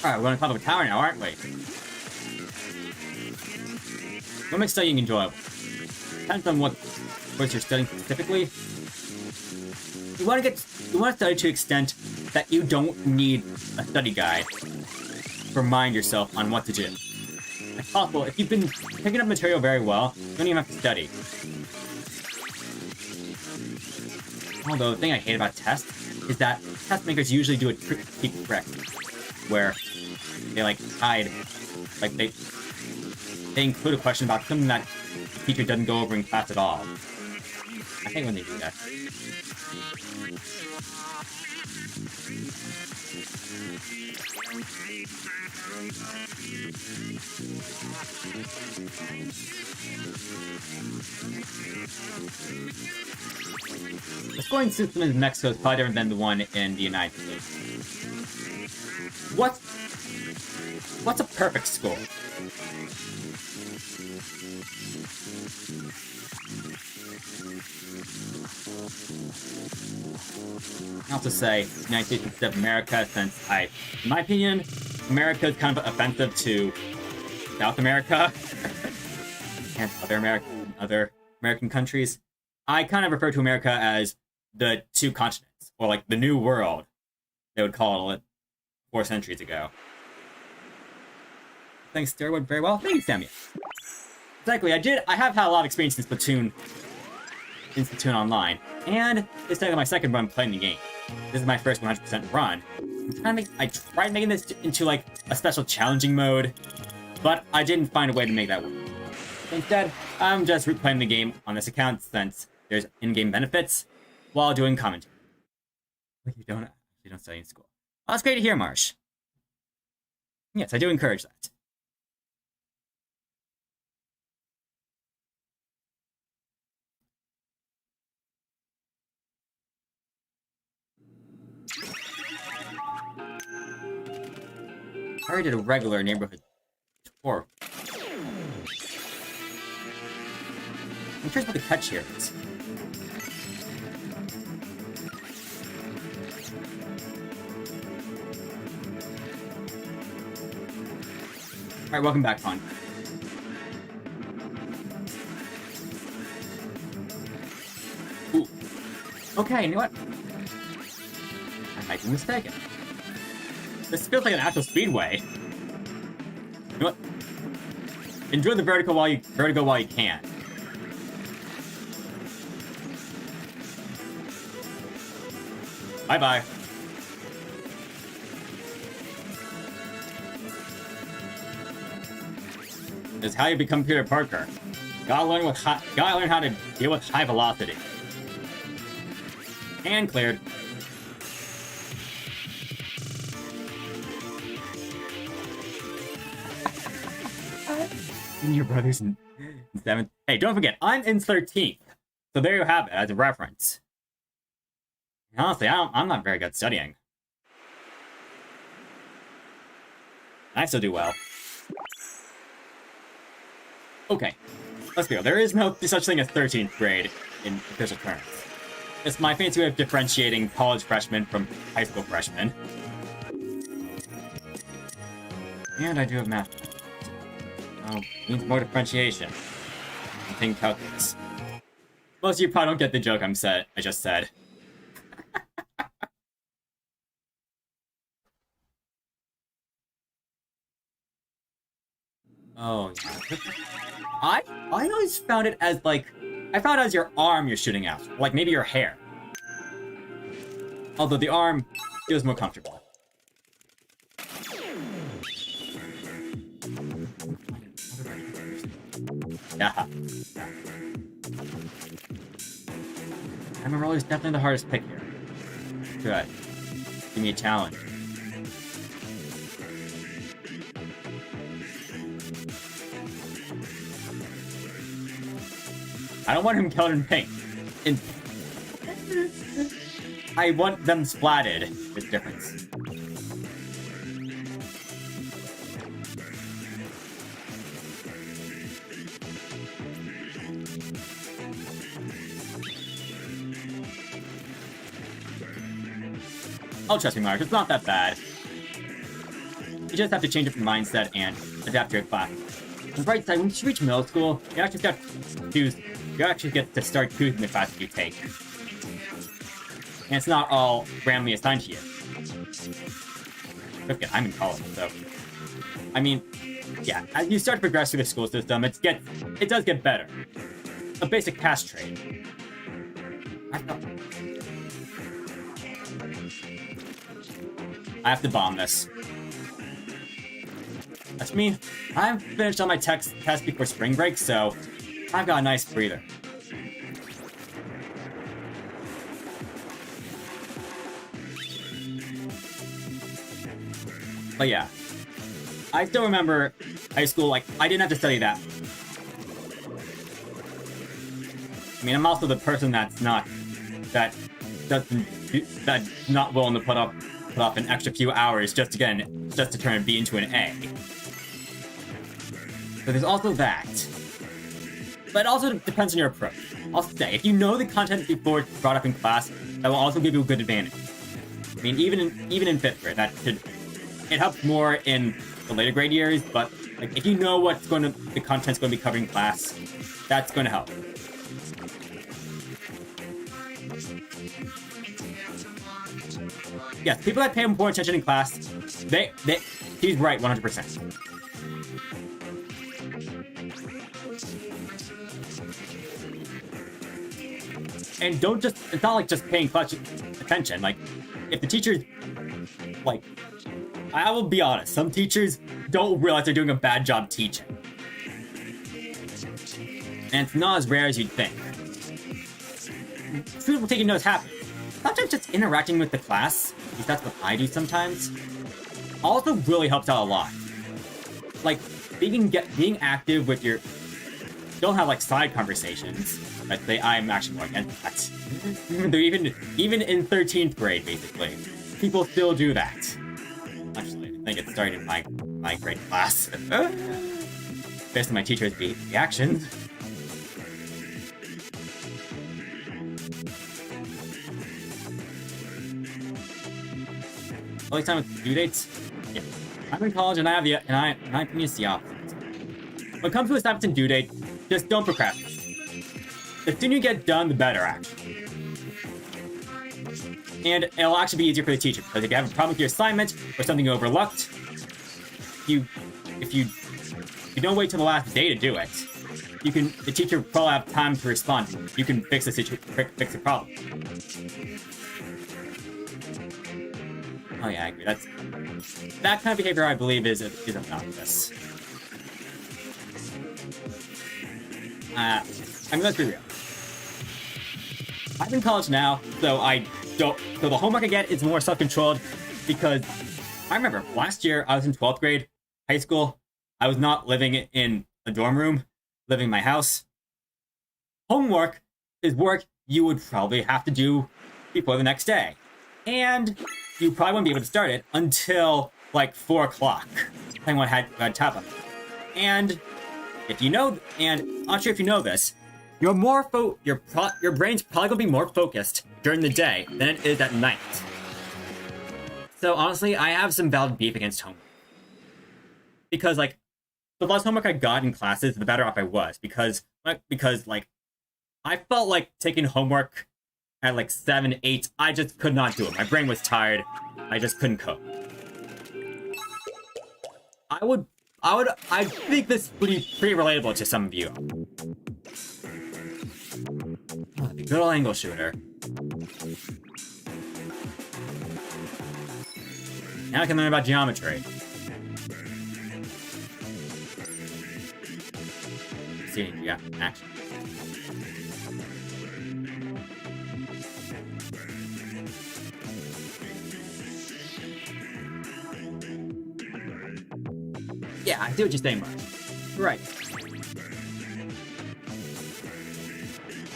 Alright, we're going to top of a tower now, aren't we? What makes studying enjoyable? Depends on what you're studying specifically. You want to study to the extent that you don't need a study guide to remind yourself on what to do. If possible, if you've been picking up material very well, you don't even have to study. Although, the thing I hate about tests is that test makers usually do a tricky trick, where they, like, hide, like, they include a question about something that the teacher doesn't go over in class at all. I hate when they do that. The scoring system in Mexico is probably different than the one in the United States. What's a perfect score? I also say United States instead of America, since in my opinion, America is kind of offensive to South America and other American countries. I kind of refer to America as the two continents, or like the New World, they would call it 4 centuries ago. Thanks, Starwood, very well. Thank you, Samuel. Exactly, I have had a lot of experience in Splatoon Online, and this is my second run playing the game. This is my first 100% run. I tried making this into like a special challenging mode, but I didn't find a way to make that work. Instead, I'm just replaying the game on this account since there's in-game benefits while doing commentary. You don't study in school. Well, that's great to hear, Marsh. Yes, I do encourage that. I already did a regular neighborhood tour. I'm curious what the catch here is. Alright, welcome back, Con. Ooh. Okay, you know what? I might be mistaken. This feels like an actual speedway. You know what? Enjoy the vertigo while you can. Bye-bye. Is how you become Peter Parker. Gotta learn how to deal with high velocity. And cleared. Your brother's in 7th. Hey, don't forget, I'm in 13th. So there you have it as a reference. Honestly, I'm not very good studying. I still do well. Okay, let's be real. There is no such thing as 13th grade in official terms. It's my fancy way of differentiating college freshmen from high school freshmen. And I do have math. Oh, needs more differentiation. I'm thinking calculus. Most of you probably don't get the joke I just said. Oh, yeah. I always found it as, like... I found it as your arm you're shooting out. Like, maybe your hair. Although the arm feels more comfortable. Yeah. Mammal is definitely the hardest pick here. Good. Give me a challenge. I don't want him colored in pink. I want them splatted. There's a difference. Oh, trust me, Mark, it's not that bad. You just have to change up your mindset and adapt to your class. On the bright side, when you reach middle school, you actually get to start choosing the classes you take. And it's not all randomly assigned to you. Okay, I'm in college, so... I mean, yeah, as you start to progress through the school system, it does get better. A basic pass trade. I have to bomb this. That's me. I've finished all my tests before spring break, so I've got a nice breather. But yeah, I still remember high school, like, I didn't have to study that. I mean, I'm also the person that's not willing to put up an extra few hours just to turn a B into an A. So there's also that. But it also depends on your approach. I'll say, if you know the content before it's brought up in class, that will also give you a good advantage. I mean, even in 5th grade, it helps more in the later grade years, but like, if you know the content's going to be covered in class, that's going to help. Yes, people that pay more attention in class, he's right 100%. And it's not like just paying much attention. Like, if the teacher's, like, I will be honest, some teachers don't realize they're doing a bad job teaching. And it's not as rare as you'd think. People taking notes happen. Sometimes just interacting with the class, at least that's what I do sometimes, also really helps out a lot. Like, being active with your... Don't have, like, side conversations. I'd say I'm actually more against that. They're even in 13th grade, basically. People still do that. Actually, I think it started in my grade class. Based on my teacher's reactions. Only time with due dates? Yeah. I'm in college and I think it's the opposite. When it comes to assignments and due date, just don't procrastinate. The sooner you get done, the better, actually. And it'll actually be easier for the teacher, because if you have a problem with your assignment or something you overlooked, if you don't wait till the last day to do it, the teacher will probably have time to respond. You can fix the problem. Oh yeah, I agree. That kind of behavior, I believe, is obnoxious. let's be real. I'm in college now, so so the homework I get is more self-controlled, because I remember last year I was in 12th grade, high school. I was not living in a dorm room, living in my house. Homework is work you would probably have to do before the next day. And you probably won't be able to start it until like 4 o'clock, depending on what had top on it. And if you know, and I'm not sure if you know this, your brain's probably gonna be more focused during the day than it is at night. So honestly, I have some valid beef against homework, because like the less homework I got in classes, the better off I was. Because like I felt like taking homework at like 7, 8. I just could not do it. My brain was tired. I just couldn't cope. I think this would be pretty relatable to some of you. Oh, the good old angle shooter. Now I can learn about geometry. See, yeah, action. Yeah, I see what you're saying, Mark. Right.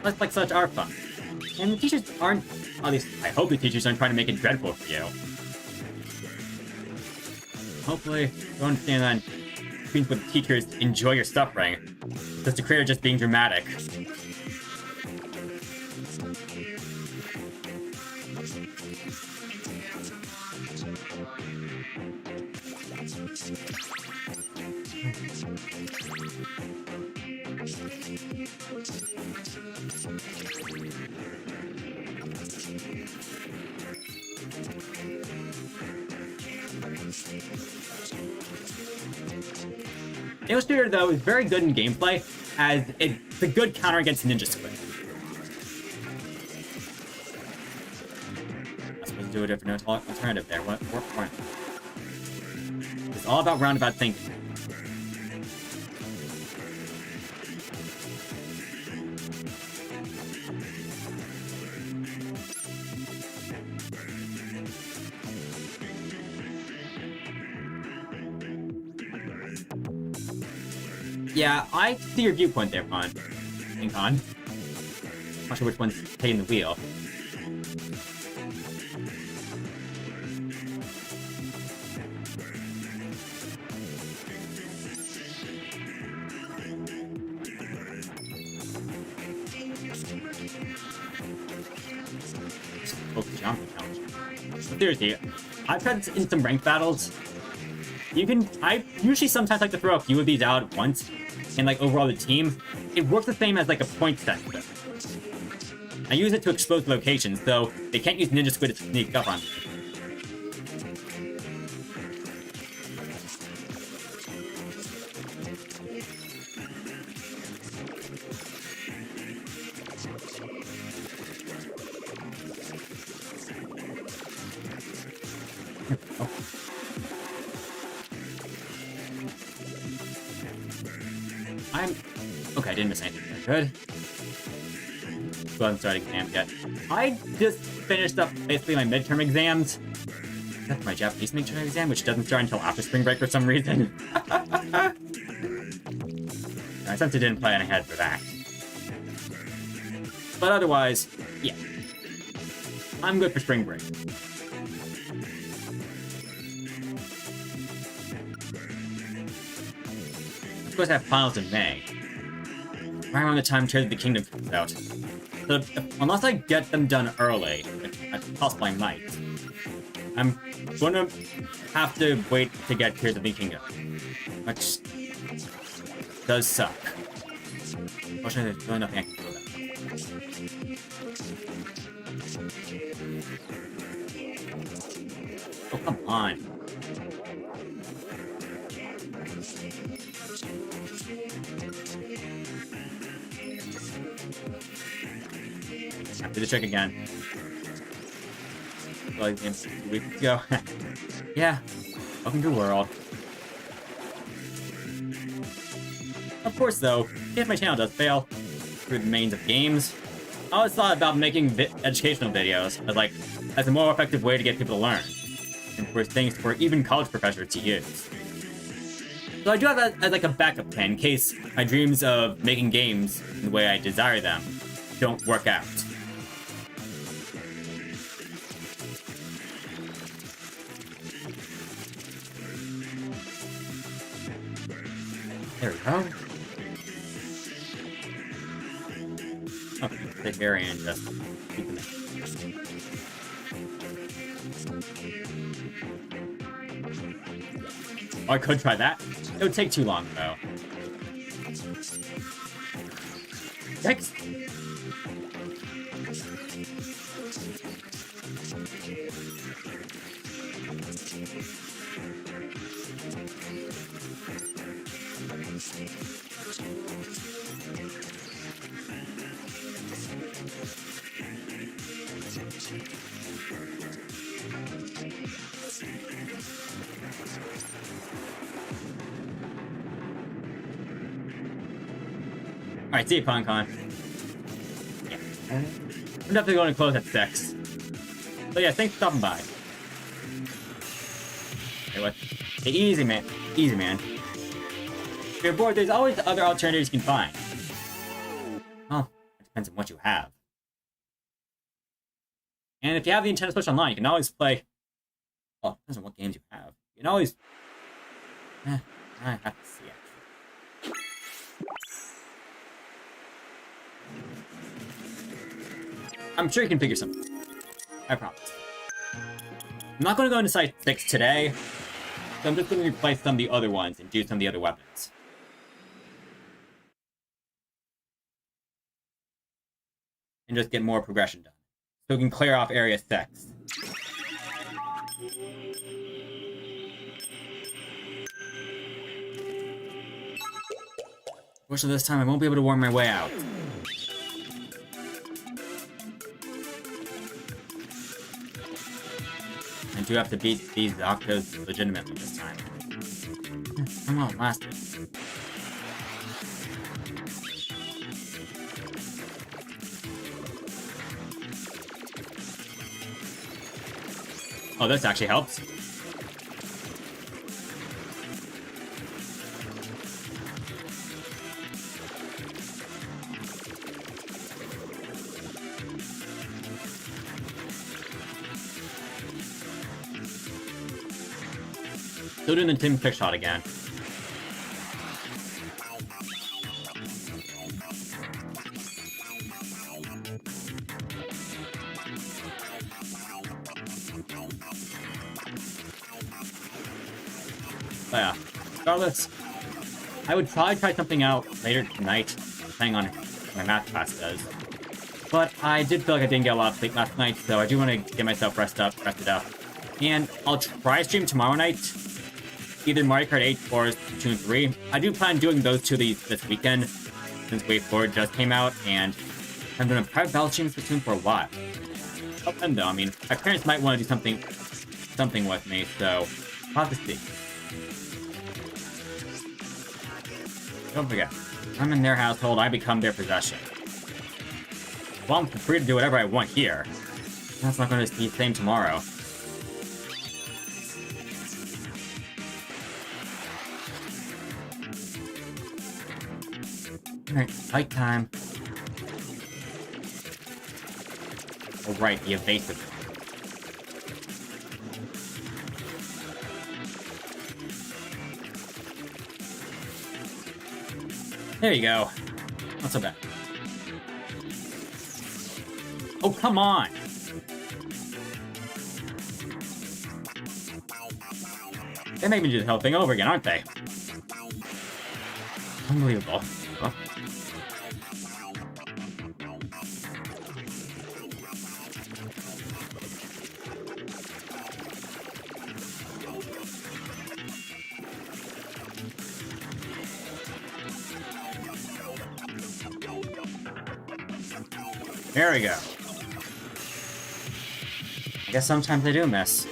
Let's like such are fun. And the teachers aren't, at least I hope the teachers aren't trying to make it dreadful for you. Hopefully, you understand that means when teachers enjoy your suffering. Just the creator just being dramatic. Illustrator, though, is very good in gameplay, as it's a good counter against Ninja Squid. I'm supposed to do a different alternative there. What point? It's all about roundabout thinking. Yeah, I see your viewpoint there, Con. Not sure which one's taking the wheel. Seriously, I've tried this in some ranked battles. I usually sometimes like to throw a few of these out at once, and like overall the team, it works the same as like a point system. I use it to expose locations, so they can't use Ninja Squid to sneak up on me. Okay, I didn't miss anything there. Good. Go ahead and start exams yet. I just finished up basically my midterm exams. That's my Japanese midterm exam, which doesn't start until after spring break for some reason. Since it didn't plan ahead for that. But otherwise, yeah. I'm good for spring break. I'm supposed to have finals in May. Right around the time Tears of the Kingdom comes out. So unless I get them done early, which possibly I might, I'm gonna have to wait to get Tears of the Kingdom, which does suck. Fortunately, there's really nothing I can do about it. Oh, come on. Do the trick again. Like 2 weeks ago. Yeah. Welcome to the world. Of course, though, if my channel does fail through the means of games, I always thought about making educational videos as a more effective way to get people to learn, and for things for even college professors to use. So I do have that as like a backup plan in case my dreams of making games the way I desire them don't work out. There we go. Okay, sit here and just keep them in. Oh, I could try that. It would take too long, though. Next. Alright, see you, PonCon. Yeah. I'm definitely going to close at 6. So yeah, thanks for stopping by. Hey, what? Hey, easy, man. Easy, man. If you're bored, there's always other alternatives you can find. Well, it depends on what you have. And if you have the Nintendo Switch Online, you can always play... Well, it depends on what games you have. You can always... I have to see, actually. I'm sure you can figure something. I promise. I'm not going to go into Site 6 today, so I'm just going to replace some of the other ones and do some of the other weapons. And just get more progression done. So we can clear off Area 6. Fortunately, this time I won't be able to worm my way out. I do have to beat these Octos legitimately this time. Come on, last it. Oh, this actually helps. Still doing the team trick shot again. But yeah, regardless, I would probably try something out later tonight, depending on how my math class does. But I did feel like I didn't get a lot of sleep last night, so I do want to get myself rested up. And I'll try stream tomorrow night, either Mario Kart 8 or Splatoon 3. I do plan on doing those two this weekend, since Wave 4 just came out, and I'm going to private battle stream Splatoon for a while. Help them though, I mean, my parents might want to do something with me, so I'll have to see. Don't forget, I'm in their household, I become their possession. Well, I'm free to do whatever I want here. That's not going to be the same tomorrow. Alright, fight time. Oh, right, the evasive one. There you go. Not so bad. Oh, come on! They make me do the whole thing over again, aren't they? Unbelievable. Huh? There we go. I guess sometimes I do miss.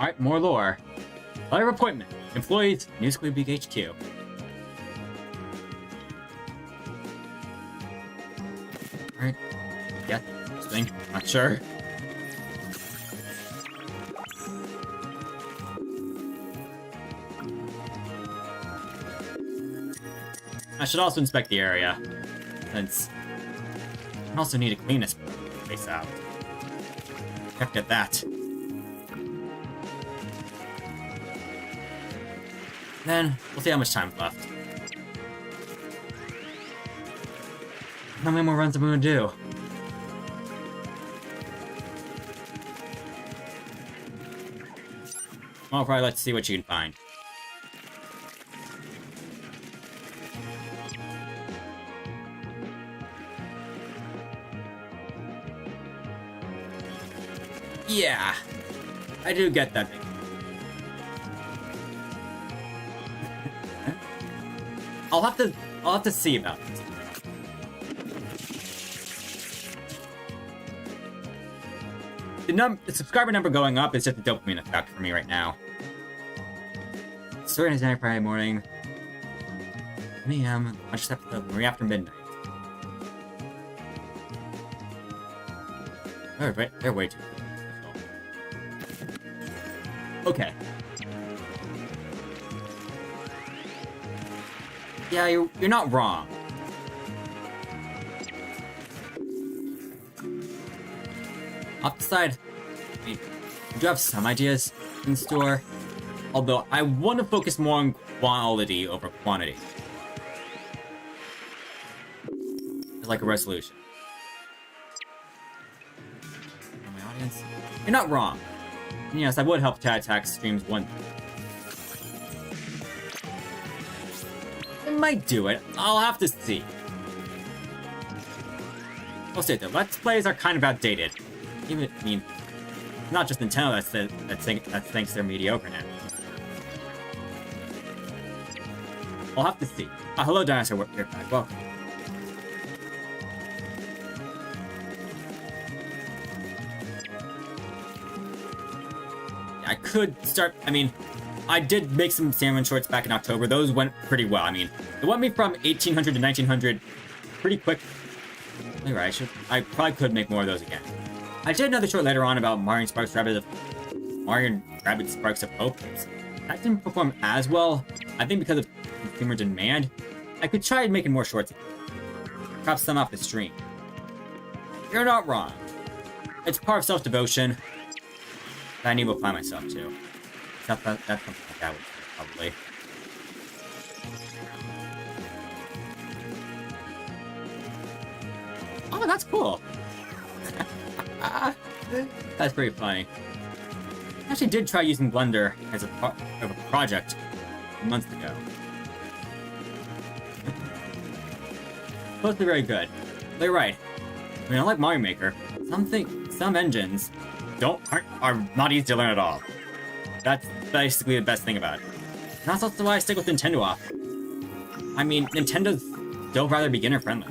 Alright, more lore. Letter of appointment. Employees, New Squid Beak HQ. Alright. Yeah, this thing. Not sure. I should also inspect the area, since I also need to clean this place out. Check at that. Then, we'll see how much time's left. How many more runs am I gonna do? I'll probably like to see what you can find. Yeah, I do get that thing. I'll have to see about this. The subscriber number going up is just a dopamine effect for me right now. Starting is Friday morning. 10 a.m. I just have to right after midnight. They're way too good. Okay. Yeah, you're not wrong. Off the side, I mean, I do have some ideas in store, although I want to focus more on quality over quantity. Like a resolution. My audience, you're not wrong. And yes, I would help Chat Attack streams one. I might do it. I'll have to see. I'll say though, Let's Plays are kind of outdated. Even, I mean, not just Nintendo that thinks they're mediocre now. I'll have to see. Hello, Dinosaur. You're back. Welcome. I could start. I mean, I did make some salmon shorts back in October. Those went pretty well. I mean, it went me from 1800 to 1900 pretty quick. You're right. I probably could make more of those again. I did another short later on about Mario Rabbids Sparks of Hope. That didn't perform as well. I think because of consumer demand. I could try making more shorts. Perhaps some off the stream. You're not wrong. It's part of self-devotion that I need to apply myself to. That's something like that would probably. Oh, that's cool. That's pretty funny. I actually did try using Blender as a project months ago. Supposed to be very good. But you're right. I mean, unlike Mario Maker, some engines are not easy to learn at all. That's basically the best thing about it. And that's also why I stick with Nintendo off. I mean, Nintendo's still rather beginner-friendly.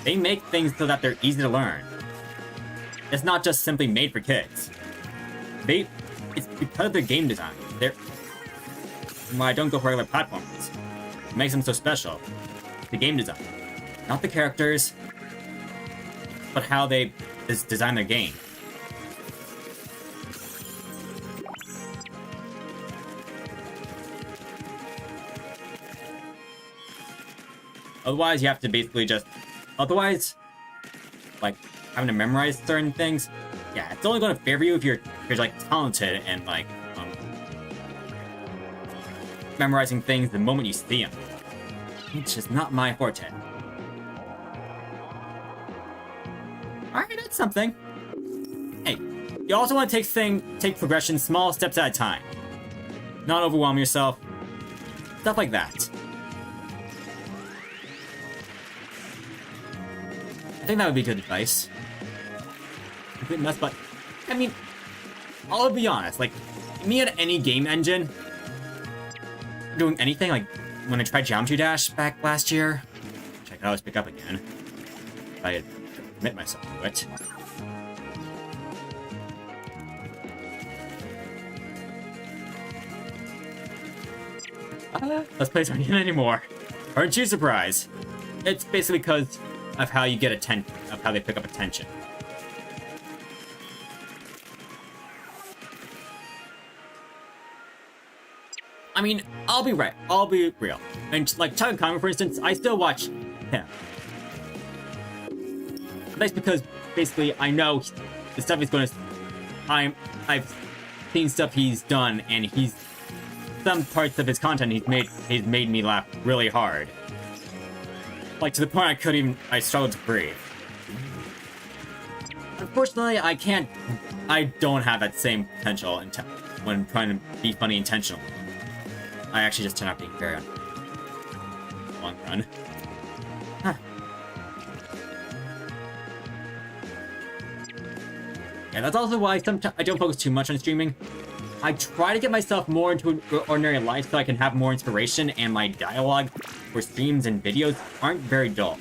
They make things so that they're easy to learn. It's not just simply made for kids. It's because of their game design. Why I don't go for regular platformers. It makes them so special. The game design. Not the characters, but how they design their game. Otherwise, you have to basically just... Otherwise, like, having to memorize certain things, yeah, it's only going to favor you if you're like, talented and, like, memorizing things the moment you see them. It's just not my forte. Alright, that's something. Hey, you also want to take progression small steps at a time. Not overwhelm yourself. Stuff like that. I think that would be good advice. Complete mess, but I mean, I'll be honest. Like, me at any game engine, doing anything, like when I tried Geometry Dash back last year, which I could always pick up again if I commit myself to it. Let's play aren't in anymore. Aren't you surprised? It's basically because of how you get attention, of how they pick up attention. I mean, I'll be real. And like Chuck Common, for instance, I still watch him. That's because basically I know the stuff he's going to. I've seen stuff he's done, and some parts of his content he's made me laugh really hard. Like to the point I struggled to breathe. Unfortunately, I don't have that same potential when trying to be funny intentionally. I actually just turn out being very long run. Huh. Yeah, that's also why sometimes I don't focus too much on streaming. I try to get myself more into an ordinary life so I can have more inspiration, and my dialogue for streams and videos aren't very dull.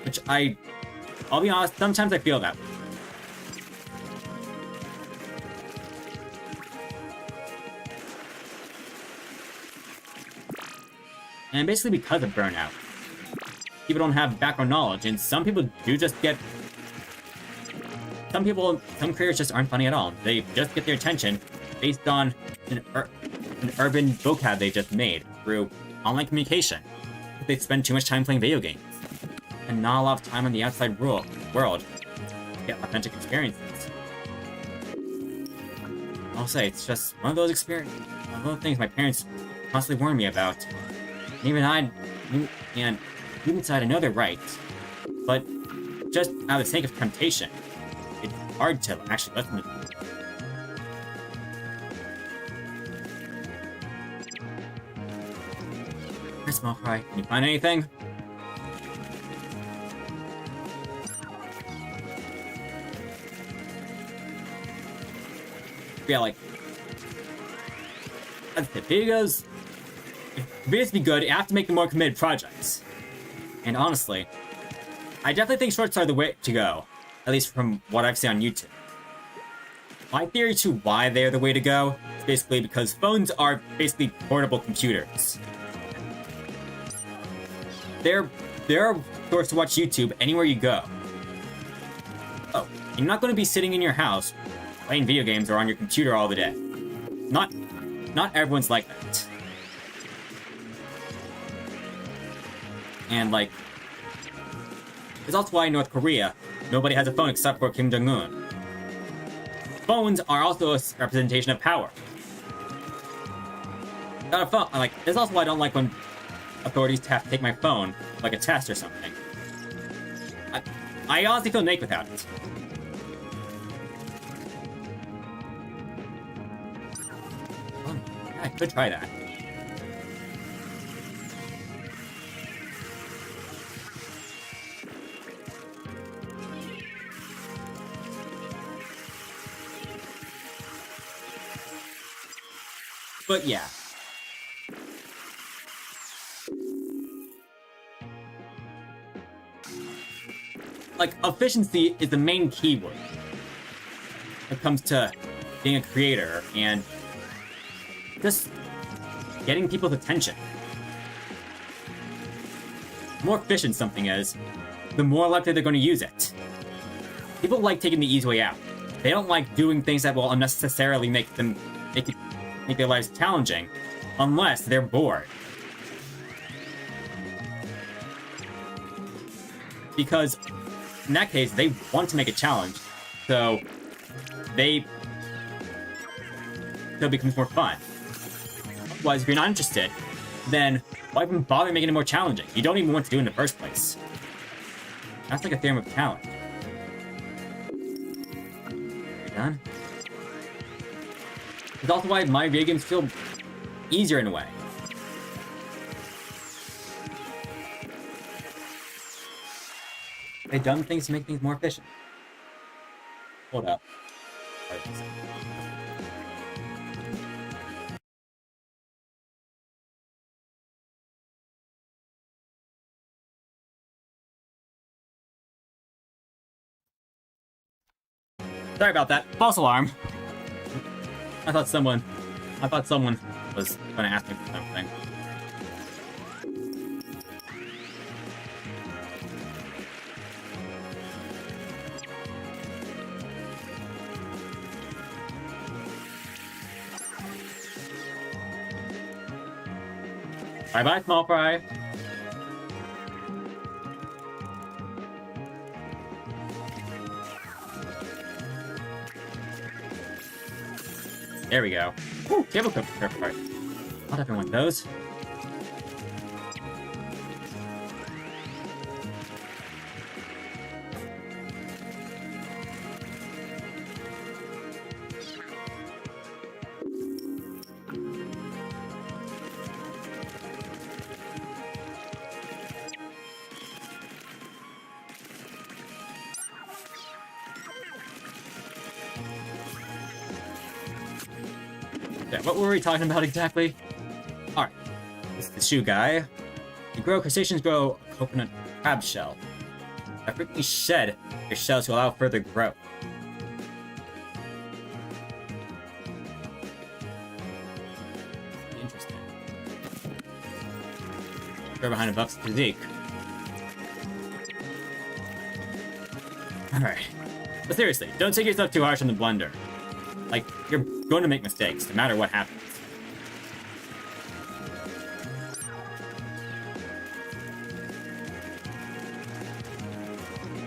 Which I'll be honest, sometimes I feel that way. And basically because of burnout. People don't have background knowledge, and some people do just get... Some careers just aren't funny at all. They just get their attention based on an urban vocab they just made through online communication. They spend too much time playing video games, and not a lot of time on the outside world to get authentic experiences. I'll say, it's just one of those experiences, one of those things my parents constantly warn me about. And even inside, I know they're right, but just out of the sake of temptation, it's hard to actually listen to them. Small fry, can you find anything? Yeah, like... That's it. Videos... If videos be good, you have to make them more committed projects. And honestly, I definitely think shorts are the way to go. At least from what I've seen on YouTube. My theory to why they're the way to go is basically because phones are basically portable computers. They're a source to watch YouTube anywhere you go. Oh, you're not going to be sitting in your house playing video games or on your computer all the day. Not everyone's like that. And like, it's also why in North Korea, nobody has a phone except for Kim Jong-un. Phones are also a representation of power. Without a phone, like, this is also why I don't like when authorities have to take my phone, like a test or something. I honestly feel naked without it. Well, yeah, I could try that. But yeah. Like, efficiency is the main keyword when it comes to being a creator and just getting people's attention. The more efficient something is, the more likely they're going to use it. People like taking the easy way out. They don't like doing things that will unnecessarily make their lives challenging, unless they're bored. Because in that case, they want to make a challenge, so it becomes more fun. Otherwise, if you're not interested, then why even bother making it more challenging? You don't even want to do it in the first place. That's like a theorem of talent. You done? It's also why my video games feel easier in a way. They've done things to make things more efficient. Hold up. Sorry about that. False alarm. I thought someone I thought someone was going to ask me for something. Bye-bye, small fry. There we go. Woo, table cook part. Not everyone knows. Yeah, what were we talking about exactly? Alright. This is the shoe guy. Crustaceans grow a coconut crab shell. I frequently shed their shells to allow further growth. Interesting. Grow behind a buff's physique. Alright. But seriously, don't take yourself too harsh on the blender. Like, you're going to make mistakes, no matter what happens.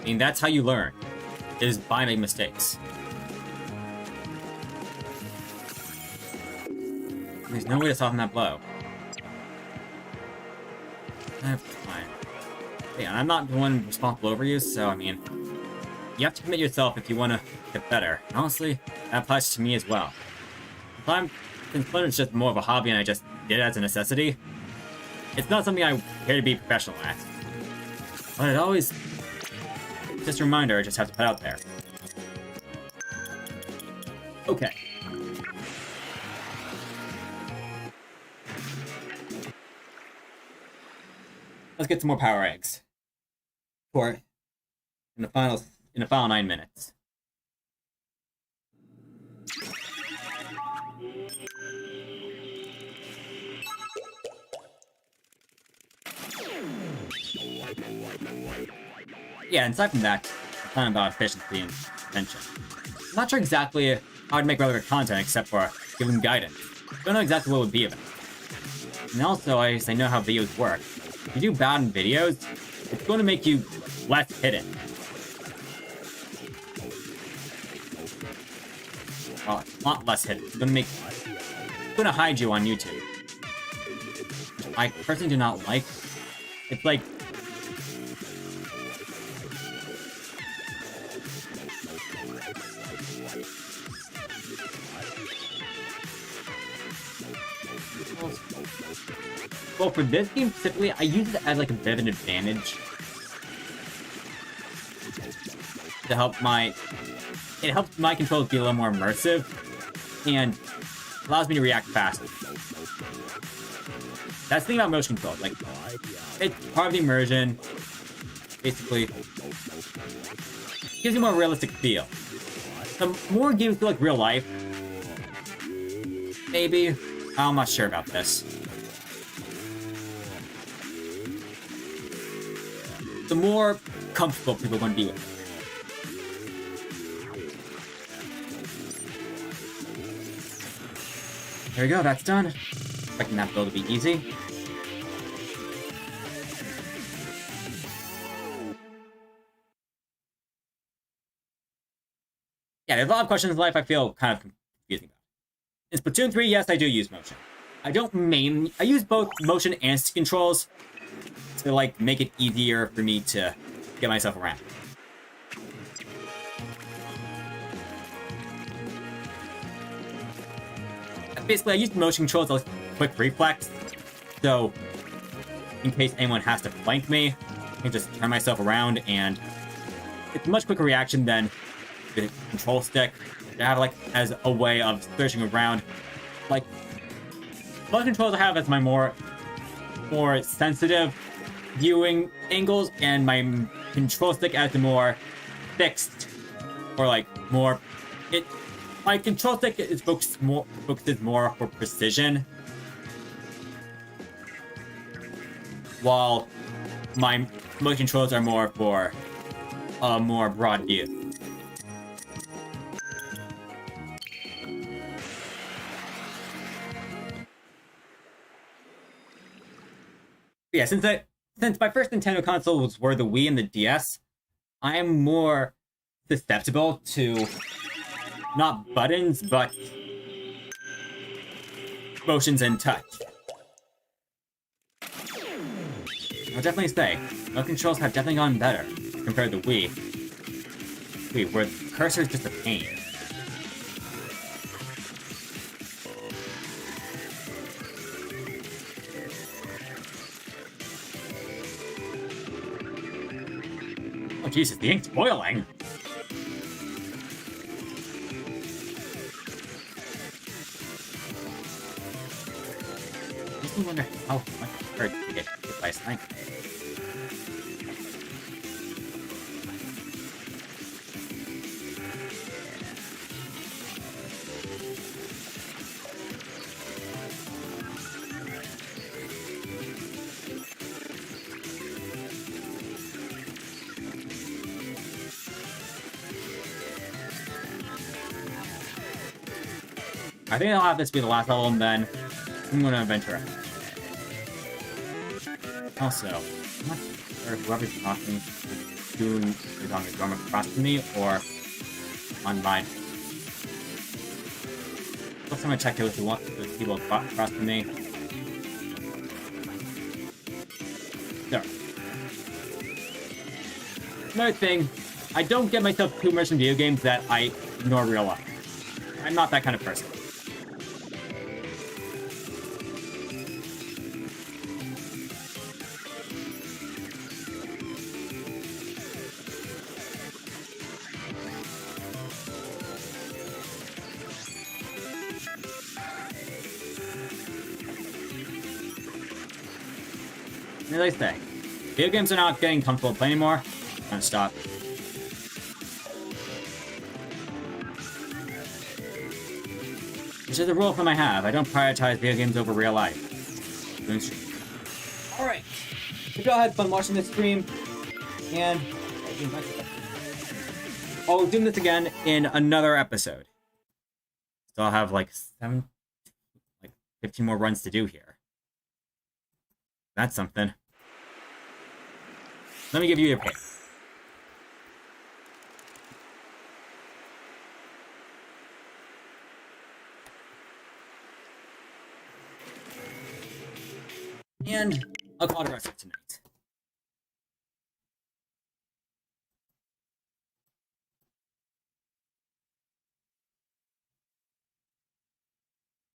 I mean, that's how you learn, is by making mistakes. There's no way to soften that blow. I have time. Hey, I'm not the one responsible over you, so, I mean, you have to commit yourself if you want to get better. And honestly, that applies to me as well. Since Splatoon is just more of a hobby and I just did it as a necessity, it's not something I care to be professional at. But it always... just a reminder I just have to put out there. Okay. Let's get some more power eggs. For in the final 9 minutes. Yeah, aside from that, I'm talking about efficiency and attention. I'm not sure exactly how I'd make relevant content except for giving guidance. Don't know exactly what it would be about. And also, I know how videos work. If you do bad in videos, it's going to make you less hidden. Well, not less hidden. It's going to hide you on YouTube. Which I personally do not like. It's like... well, for this game specifically, I use it as like a bit of an advantage to help my... it helps my controls be a little more immersive and allows me to react faster. That's the thing about motion controls. Like, it's part of the immersion. Basically, gives you a more realistic feel. The more games feel like real life, maybe. I'm not sure about this. The more comfortable people are going to be with it. There we go, that's done. Expecting that build to be easy. Yeah, there's a lot of questions in life I feel kind of confusing about. In Splatoon 3, yes, I do use motion. I use both motion and stick controls to, like, make it easier for me to get myself around. Basically, I use motion controls as a quick reflex, so in case anyone has to flank me, I can just turn myself around, and it's a much quicker reaction than the control stick to have, like, as a way of searching around. Like, most controls I have as my more sensitive viewing angles, and my control stick as the more fixed, or like more My control stick is focuses more for precision, while my motion controls are more for a more broad view. Yeah, since my first Nintendo console were the Wii and the DS, I am more susceptible to not buttons, but motions and touch. I'll definitely say, the controls have definitely gotten better compared to Wii. Where the cursor is just a pain. Oh Jesus, the ink's boiling! I wonder how much it hurt to get hit by a sniper. I think I'll have this be the last level, and then I'm gonna venture out. Also, I'm not sure if whoever's talking to is on the drum across from me or on mine. First time I checked those people across from me. There. Another thing, I don't get myself too immersed in video games that I ignore real life. I'm not that kind of person. As I say, video games are not getting comfortable to play anymore. I'm gonna stop. Which is a rule of thumb I have. I don't prioritize video games over real life. Alright. Hope y'all had fun watching this stream. And I'll do this again in another episode. So I'll have like 15 more runs to do here. That's something. Let me give you a pick. And I'll call it a rest for tonight.